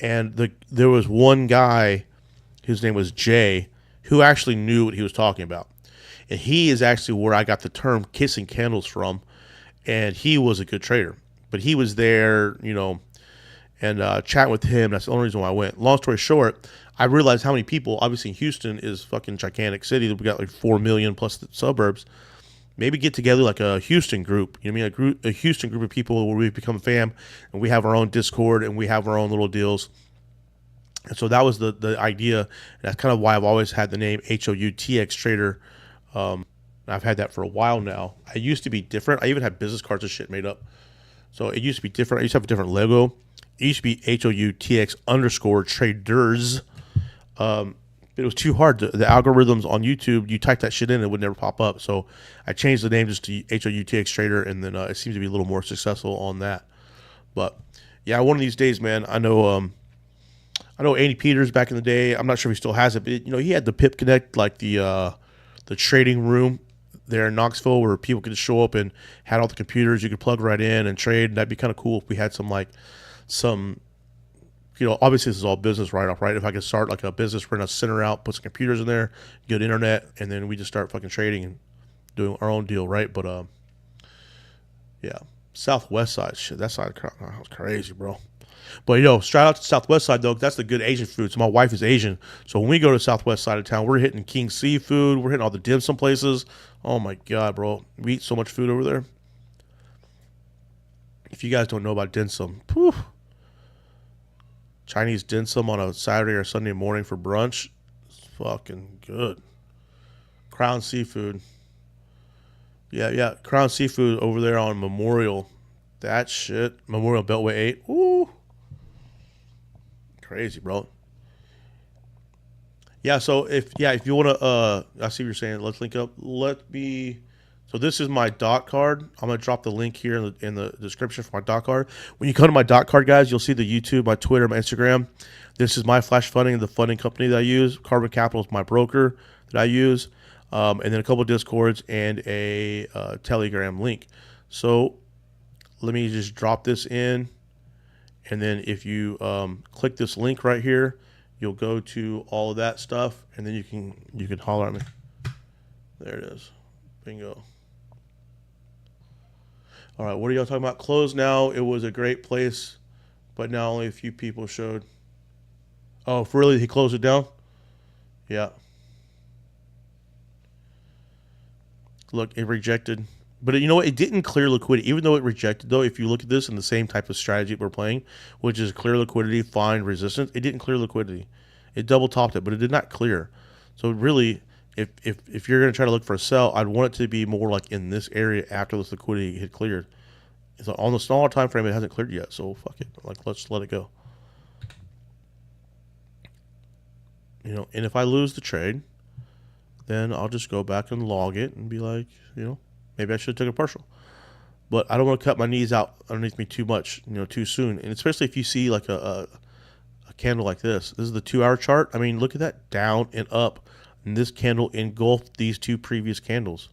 And there was one guy, his name was Jay, who actually knew what he was talking about. And he is actually where I got the term kissing candles from. And he was a good trader. But he was there, you know, and chatting with him. That's the only reason why I went. Long story short, I realized how many people, obviously Houston is fucking gigantic city. We got like 4 million plus the suburbs. Maybe get together like a Houston group. You know what I mean? A Houston group of people where we become a fam and we have our own Discord and we have our own little deals. And so that was the idea. And that's kind of why I've always had the name HOUTX Trader. I've had that for a while now. I used to be different. I even had business cards and shit made up. So it used to be different. I used to have a different logo. It used to be HOUTX_traders. It was too hard. The algorithms on YouTube, you type that shit in, it would never pop up. So I changed the name just to HOUTX Trader, and then it seems to be a little more successful on that. But yeah, one of these days, man, I know Andy Peters back in the day. I'm not sure if he still has it, but you know, he had the Pip Connect, like the trading room there in Knoxville where people could show up and had all the computers you could plug right in and trade. And that'd be kind of cool if we had some, obviously this is all business right off, right? If I could start like a business, rent a center out, put some computers in there, get internet, and then we just start fucking trading and doing our own deal, right? But yeah, Southwest side, shit, that side was crazy, bro. But shout out to Southwest side though. That's the good Asian food. So my wife is Asian, so when we go to Southwest side of town, we're hitting King Seafood. We're hitting all the dim sum places. Oh my god, bro, we eat so much food over there. If you guys don't know about dim sum, whew, Chinese dim sum on a Saturday or Sunday morning for brunch, it's fucking good. Crown Seafood, yeah, Crown Seafood over there on Memorial. That shit, Memorial Beltway 8. Ooh. Crazy, bro. Yeah, so if you want to, I see what you're saying. Let's link up. So this is my dot card. I'm gonna drop the link here in the description for my dot card. When you come to my dot card, guys, you'll see the YouTube, my Twitter, my Instagram. This is my Flash Funding, the funding company that I use. Carbon Capital is my broker that I use, and then a couple of Discords and a Telegram link. So let me just drop this in. And then if you click this link right here, you'll go to all of that stuff, and then you can holler at me. There it is. Bingo. All right, what are y'all talking about? Closed now. It was a great place, but now only a few people showed. Oh, for really? He closed it down? Yeah. Look, it rejected. But you know what? It didn't clear liquidity. Even though it rejected, though, if you look at this in the same type of strategy we're playing, which is clear liquidity, find resistance, it didn't clear liquidity. It double topped it, but it did not clear. So really, if you're going to try to look for a sell, I'd want it to be more like in this area after this liquidity had cleared. So on the smaller time frame, it hasn't cleared yet. So fuck it. Like, let's let it go. And if I lose the trade, then I'll just go back and log it and be like, maybe I should have took a partial. But I don't want to cut my knees out underneath me too much, too soon. And especially if you see like a candle like this. This is the 2-hour chart. I mean, look at that, down and up. And this candle engulfed these two previous candles.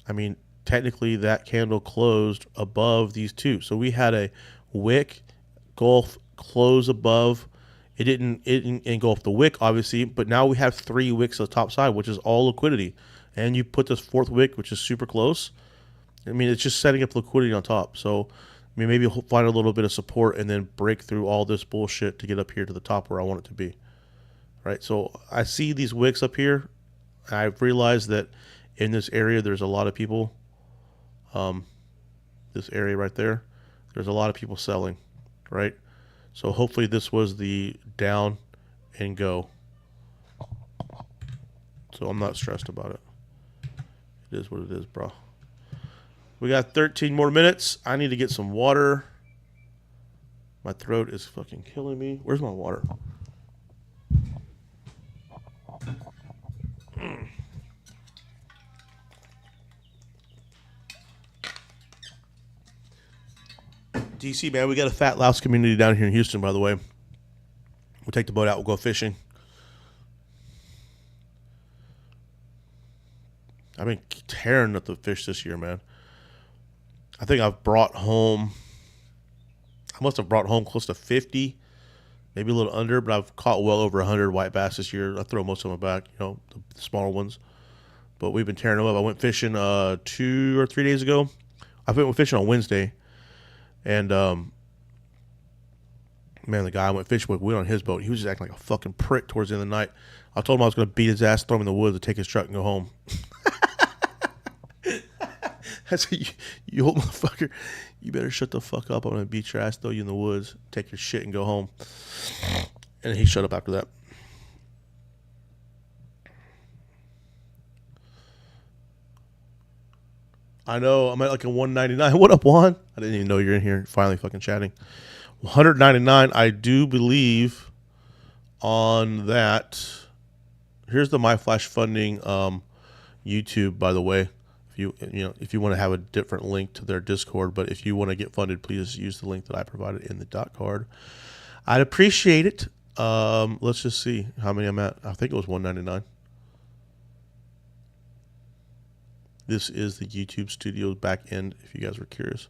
I mean, technically that candle closed above these two. So we had a wick gulf close above. It didn't engulf the wick, obviously, but now we have 3 wicks on the top side, which is all liquidity. And you put this 4th wick, which is super close. I mean, it's just setting up liquidity on top. So, I mean, maybe find a little bit of support and then break through all this bullshit to get up here to the top where I want it to be. Right? So I see these wicks up here. I've realized that in this area, there's a lot of people. This area right there, there's a lot of people selling, right? So hopefully this was the down and go. So I'm not stressed about it. It is what it is, bro. We got 13 more minutes. I need to get some water. My throat is fucking killing me. Where's my water? DC, man, we got a fat louse community down here in Houston, by the way. We'll take the boat out. We'll go fishing. I've been tearing up the fish this year, man. I think I've brought home, I must have brought home close to 50, maybe a little under, but I've caught well over 100 white bass this year. I throw most of them back, the smaller ones. But we've been tearing them up. I went fishing 2 or 3 days ago. I went fishing on Wednesday. And, man, the guy I went fishing with, we went on his boat. He was just acting like a fucking prick towards the end of the night. I told him I was going to beat his ass, throw him in the woods, and take his truck and go home. I said, you old motherfucker, you better shut the fuck up. I'm going to beat your ass, throw you in the woods, take your shit, and go home. And he shut up after that. I know, I'm at like a 199. What up, Juan? I didn't even know you're in here, finally fucking chatting. 199, I do believe on that. Here's the My Flash Funding YouTube, by the way. If you want to have a different link to their Discord, but if you want to get funded, please use the link that I provided in the dot card. I'd appreciate it. Let's just see how many I'm at. I think it was 199. This is the YouTube Studio back end, if you guys were curious.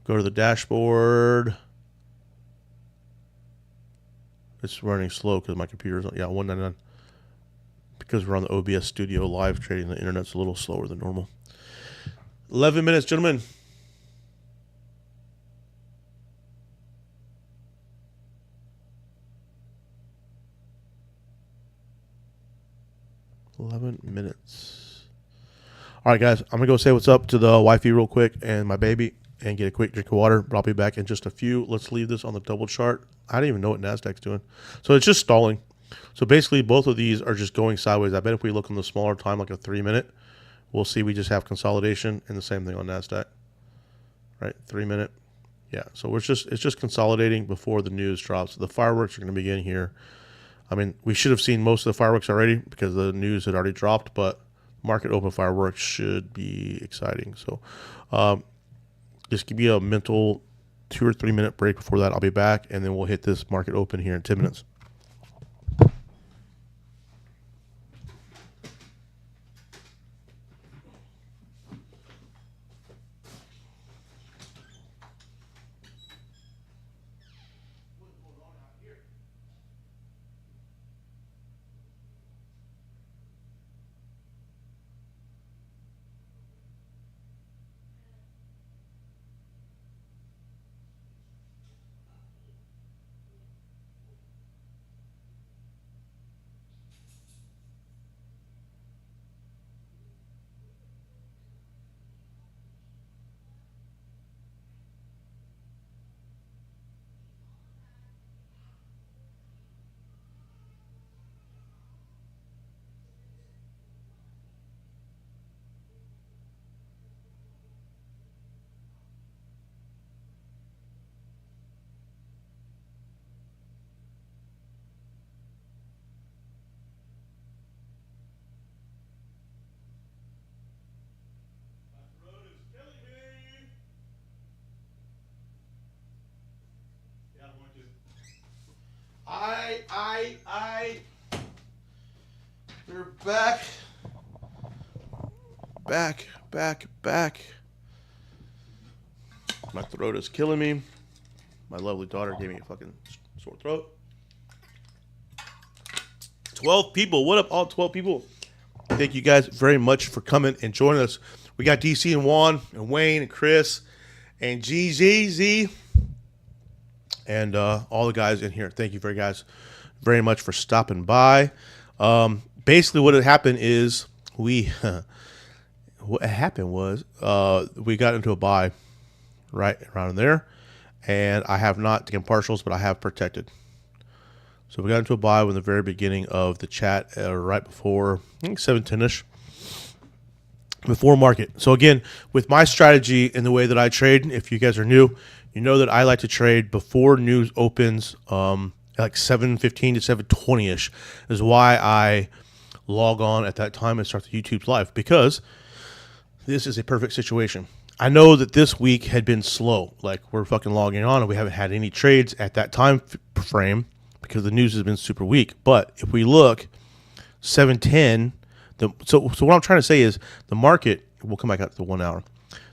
Go to the dashboard. It's running slow because my computer's on, 199. Because we're on the OBS Studio live trading, the internet's a little slower than normal. 11 minutes, gentlemen. Minutes. All right, guys, I'm gonna go say what's up to the wifey real quick and my baby and get a quick drink of water. But I'll be back in just a few. Let's leave this on the double chart. I don't even know what NASDAQ's doing. So it's just stalling. So basically both of these are just going sideways. I bet if we look on the smaller time, like a 3 minute, we'll see we just have consolidation, and the same thing on NASDAQ. Right, 3 minute. Yeah, so it's just consolidating before the news drops. The fireworks are gonna begin here. I mean, we should have seen most of the fireworks already because the news had already dropped, but market open fireworks should be exciting. So just give me a mental 2 or 3 minute break before that. I'll be back, and then we'll hit this market open here in 10 minutes. We're back. My throat is killing me. My lovely daughter gave me a fucking sore throat. 12 people. What up, all 12 people? Thank you guys very much for coming and joining us. We got DC and Juan and Wayne and Chris and GZZ and all the guys in here. Thank you very much for stopping by. Basically, what had happened is we got into a buy right around there, and I have not taken partials, but I have protected. So we got into a buy in the very beginning of the chat, right before 7:10ish, before market. So again, with my strategy and the way that I trade, if you guys are new, you know that I like to trade before news opens, like 7:15 to 7:20ish is why I log on at that time and start the YouTube live, because this is a perfect situation. I know that this week had been slow. Like, we're fucking logging on and we haven't had any trades at that time frame because the news has been super weak. But if we look 7:10, so what I'm trying to say is the market, we'll come back up to the 1 hour.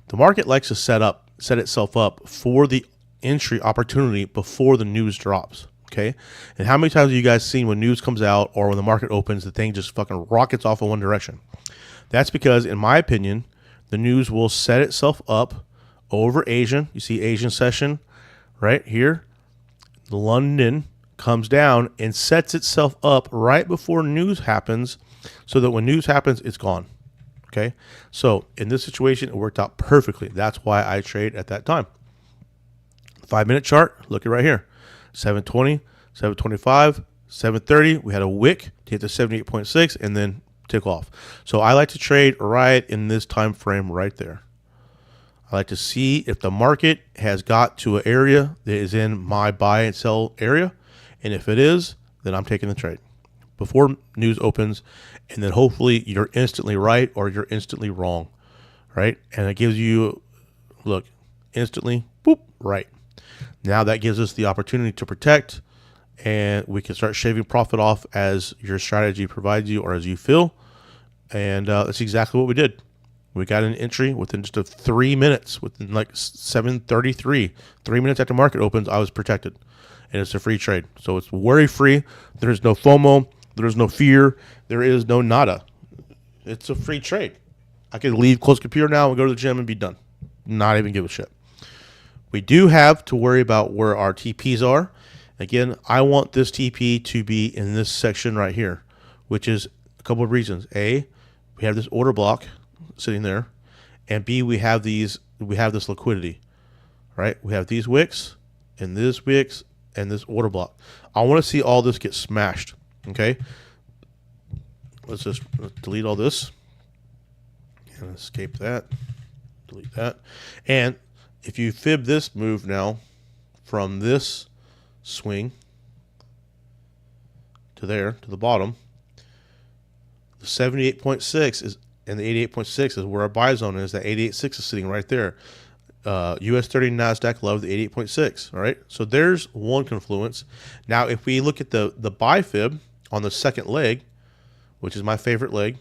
The market likes to set itself up for the entry opportunity before the news drops. Okay. And how many times have you guys seen when news comes out or when the market opens, the thing just fucking rockets off in one direction? That's because, in my opinion, the news will set itself up over Asian. You see Asian session right here. London comes down and sets itself up right before news happens, so that when news happens, it's gone. Okay. So in this situation, it worked out perfectly. That's why I trade at that time. 5 minute chart, look at right here. 720, 725, 730. We had a wick to hit the 78.6 and then tick off. So I like to trade right in this time frame right there. I like to see if the market has got to an area that is in my buy and sell area. And if it is, then I'm taking the trade before news opens. And then hopefully you're instantly right or you're instantly wrong, right? And it gives you, look, instantly, boop, right. Now that gives us the opportunity to protect, and we can start shaving profit off as your strategy provides you or as you feel. And that's exactly what we did. We got an entry within just 3 minutes, within like 7:33, 3 minutes after market opens, I was protected, and it's a free trade. So it's worry free. There's no FOMO. There's no fear. There is no nada. It's a free trade. I could leave, close computer now, and go to the gym and be done. Not even give a shit. We do have to worry about where our TPs are. Again, I want this TP to be in this section right here, which is a couple of reasons. A, we have this order block sitting there, and B, we have this liquidity, right? We have these wicks and this wicks and this order block. I want to see all this get smashed. Okay, let's delete all this and escape that. Delete that. And if you fib this move now from this swing to there, to the bottom, the 78.6 is, and the 88.6 is where our buy zone is. That 88.6 is sitting right there. US30 NASDAQ low, the 88.6. All right, so there's one confluence. Now, if we look at the buy fib on the second leg, which is my favorite leg,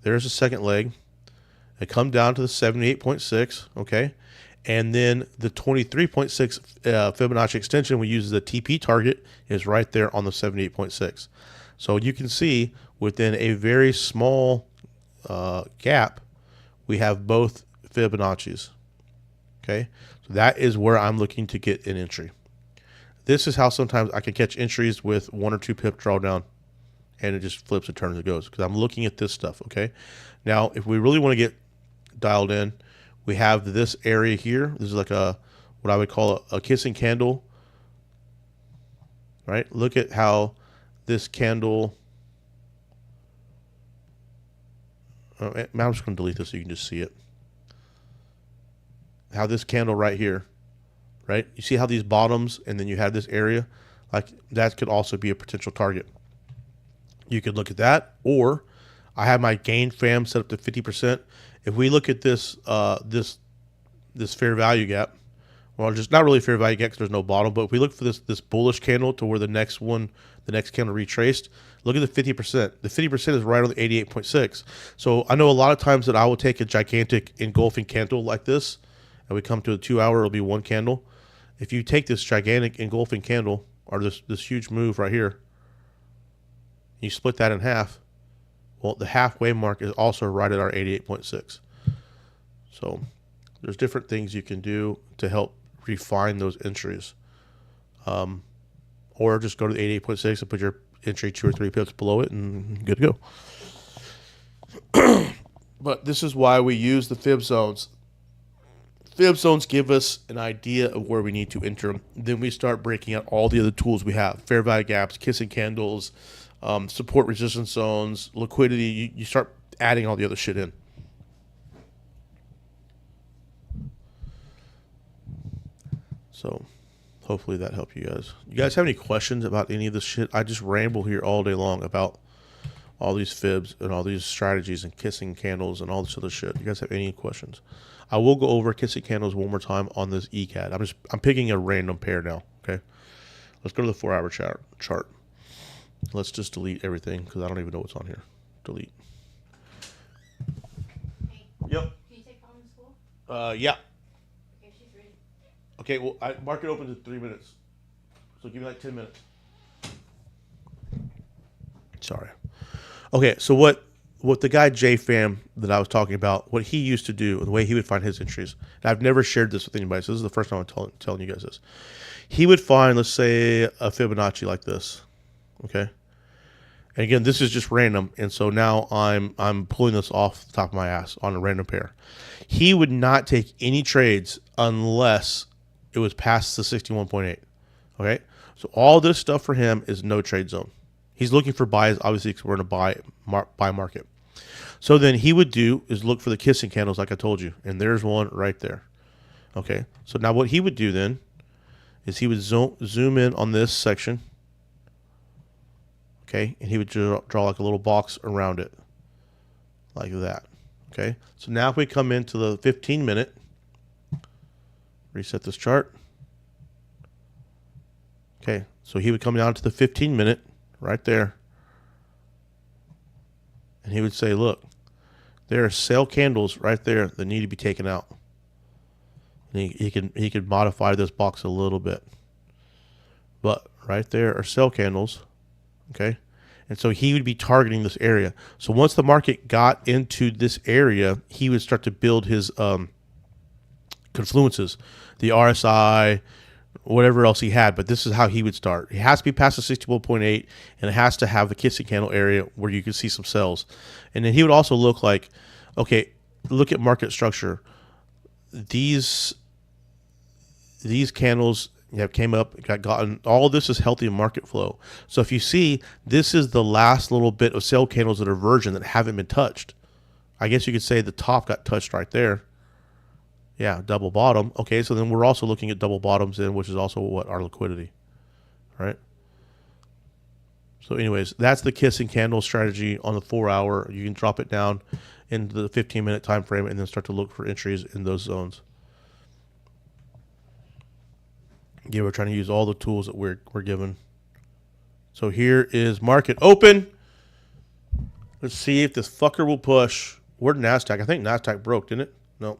there's a second leg. It come down to the 78.6, okay? And then the 23.6 Fibonacci extension we use as a TP target is right there on the 78.6. So you can see within a very small gap, we have both Fibonacci's, okay? So that is where I'm looking to get an entry. This is how sometimes I can catch entries with 1 or 2 pip drawdown, and it just flips and turns and goes, because I'm looking at this stuff, okay? Now, if we really want to get dialed in, we have this area here. This is like what I would call a kissing candle, right? Look at how this candle, I'm just going to delete this so you can just see it. How this candle right here, right? You see how these bottoms, and then you have this area, like that could also be a potential target. You could look at that, or I have my gain fam set up to 50%. If we look at this this fair value gap, well, just not really fair value gap because there's no bottom, but if we look for this bullish candle to where the next candle retraced, look at the 50%. The 50% is right on the 88.6. So I know a lot of times that I will take a gigantic engulfing candle like this, and we come to a 2 hour, it'll be one candle. If you take this gigantic engulfing candle, or this huge move right here, you split that in half, well, the halfway mark is also right at our 88.6. So there's different things you can do to help refine those entries. Or just go to the 88.6 and put your entry 2 or 3 pips below it and good to go. But this is why we use the fib zones. Fib zones give us an idea of where we need to enter them. Then we start breaking out all the other tools we have. Fair value gaps, kissing candles, support resistance zones, liquidity. You start adding all the other shit in. So hopefully that helped you guys. You guys have any questions about any of this shit? I just ramble here all day long about all these fibs and all these strategies and kissing candles and all this other shit. You guys have any questions? I will go over kissing candles one more time on this ECAD. I'm picking a random pair now, okay? Let's go to the 4 hour chart. Let's just delete everything because I don't even know what's on here. Delete. Hey, Yep. can you take Mom to school? Yeah. Okay, she's ready. Okay, well, market opens in 3 minutes. So give me like 10 minutes. Sorry. Okay, so what the guy JFam that I was talking about, what he used to do, the way he would find his entries, and I've never shared this with anybody, so this is the first time I'm telling you guys this. He would find, let's say, a Fibonacci like this, okay? And again, this is just random, and so now I'm pulling this off the top of my ass on a random pair. He would not take any trades unless it was past the 61.8, okay? So all this stuff for him is no trade zone. He's looking for buys, obviously, because we're in a buy market. So then he would do is look for the kissing candles, like I told you, and there's one right there. Okay, so now what he would do then is he would zoom in on this section, okay, and he would draw like a little box around it, like that. Okay, so now if we come into the 15-minute, reset this chart. Okay, so he would come down to the 15-minute right there, and he would say, look, There are sell candles right there that need to be taken out. And he can modify this box a little bit. But right there are sell candles. Okay. And so he would be targeting this area. So once the market got into this area, he would start to build his confluences, the RSI, whatever else he had. But this is how he would start. It has to be past the 61.8, and it has to have the kissing candle area where you can see some sells. And then he would also look like, okay, look at market structure. These candles have came up, gotten all this is healthy market flow. So if you see, this is the last little bit of sell candles that are virgin that haven't been touched. I guess you could say the top got touched right there. Yeah, double bottom. Okay, so then we're also looking at double bottoms in, which is also what our liquidity, right? So anyways, that's the kissing candle strategy on the 4 hour. You can drop it down into the 15-minute time frame and then start to look for entries in those zones. Yeah, we're trying to use all the tools that we're given. So here is market open. Let's see if this fucker will push. Where'd NASDAQ? I think NASDAQ broke, didn't it? No.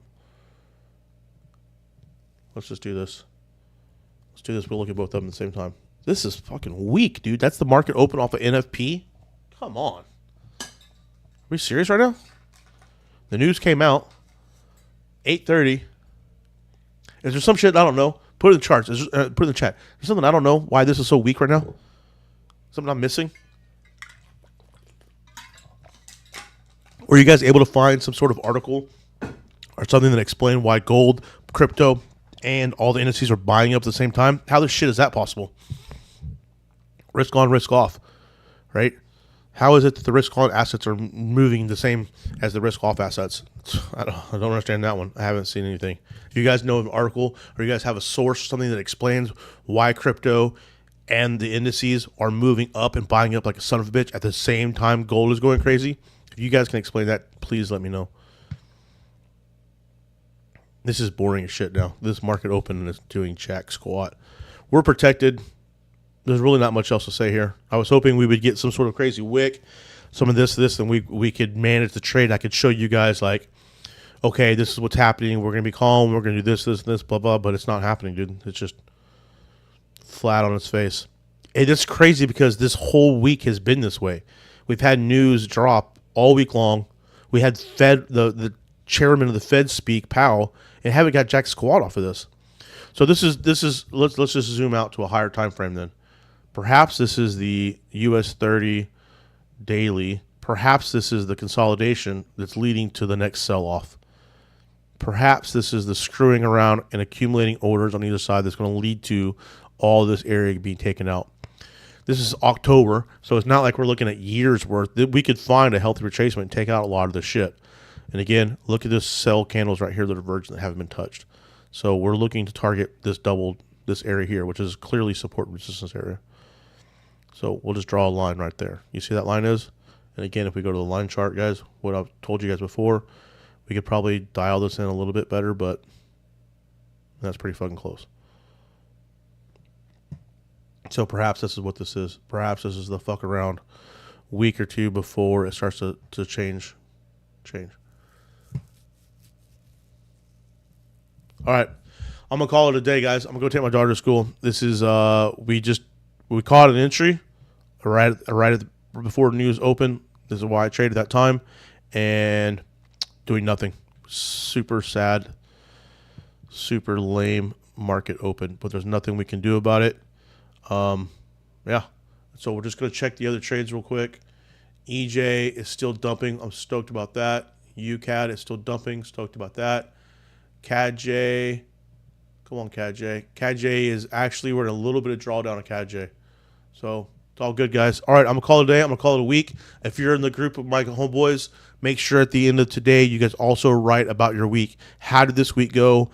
Let's just do this. Let's do this. We'll look at both of them at the same time. This is fucking weak, dude. That's the market open off of NFP. Come on. Are we serious right now? The news came out. 8:30. Is there some shit I don't know? Put it in the charts. Put it in the chat. There's something I don't know why this is so weak right now. Something I'm missing. Were you guys able to find some sort of article or something that explained why gold, crypto, and all the indices are buying up at the same time? How the shit is that possible? Risk on, risk off, right? How is it that the risk on assets are moving the same as the risk off assets? I don't understand that one. I haven't seen anything. If you guys know an article or you guys have a source, something that explains why crypto and the indices are moving up and buying up like a son of a bitch at the same time gold is going crazy, if you guys can explain that, please let me know. This is boring as shit now. This market open is doing jack squat. We're protected. There's really not much else to say here. I was hoping we would get some sort of crazy wick, some of this, and we could manage the trade. I could show you guys like, okay, this is what's happening. We're going to be calm. We're going to do this, blah, blah, but it's not happening, dude. It's just flat on its face. And it's crazy because this whole week has been this way. We've had news drop all week long. We had the chairman of the Fed speak, Powell, and haven't got jack squat off of this. So this is let's just zoom out to a higher time frame then. Perhaps this is the US30 daily. Perhaps this is the consolidation that's leading to the next sell-off. Perhaps this is the screwing around and accumulating orders on either side that's going to lead to all this area being taken out. This is October, so it's not like we're looking at years worth. We could find a healthy retracement and take out a lot of this shit. And again, look at this sell candles right here that are virgin that haven't been touched. So we're looking to target this this area here, which is clearly support resistance area. So we'll just draw a line right there. You see that line is? And again, if we go to the line chart, guys, what I've told you guys before, we could probably dial this in a little bit better, but that's pretty fucking close. So perhaps this is what this is. Perhaps this is the fuck around week or two before it starts to change. All right. I'm going to call it a day, guys. I'm going to go take my daughter to school. This is, we caught an entry before the news opened. This is why I traded that time and doing nothing. Super sad, super lame market open, but there's nothing we can do about it. Yeah. So we're just going to check the other trades real quick. EJ is still dumping. I'm stoked about that. UCAD is still dumping. Stoked about that. CADJ. Come on, CADJ. CADJ is actually, we're in a little bit of drawdown on CADJ. So it's all good, guys. All right, I'm going to call it a day. I'm going to call it a week. If you're in the group of my homeboys, make sure at the end of today, you guys also write about your week. How did this week go?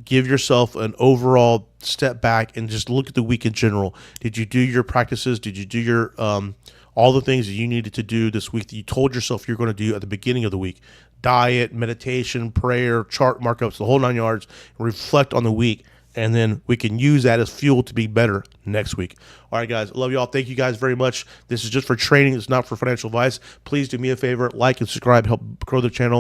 Give yourself an overall step back and just look at the week in general. Did you do your practices? Did you do your all the things that you needed to do this week that you told yourself you're going to do at the beginning of the week? Diet, meditation, prayer, chart markups, the whole 9 yards. Reflect on the week. and then we can use that as fuel to be better next week. All right, guys. I love you all. Thank you guys very much. This is just for training. It's not for financial advice. Please do me a favor. Like and subscribe. Help grow the channel.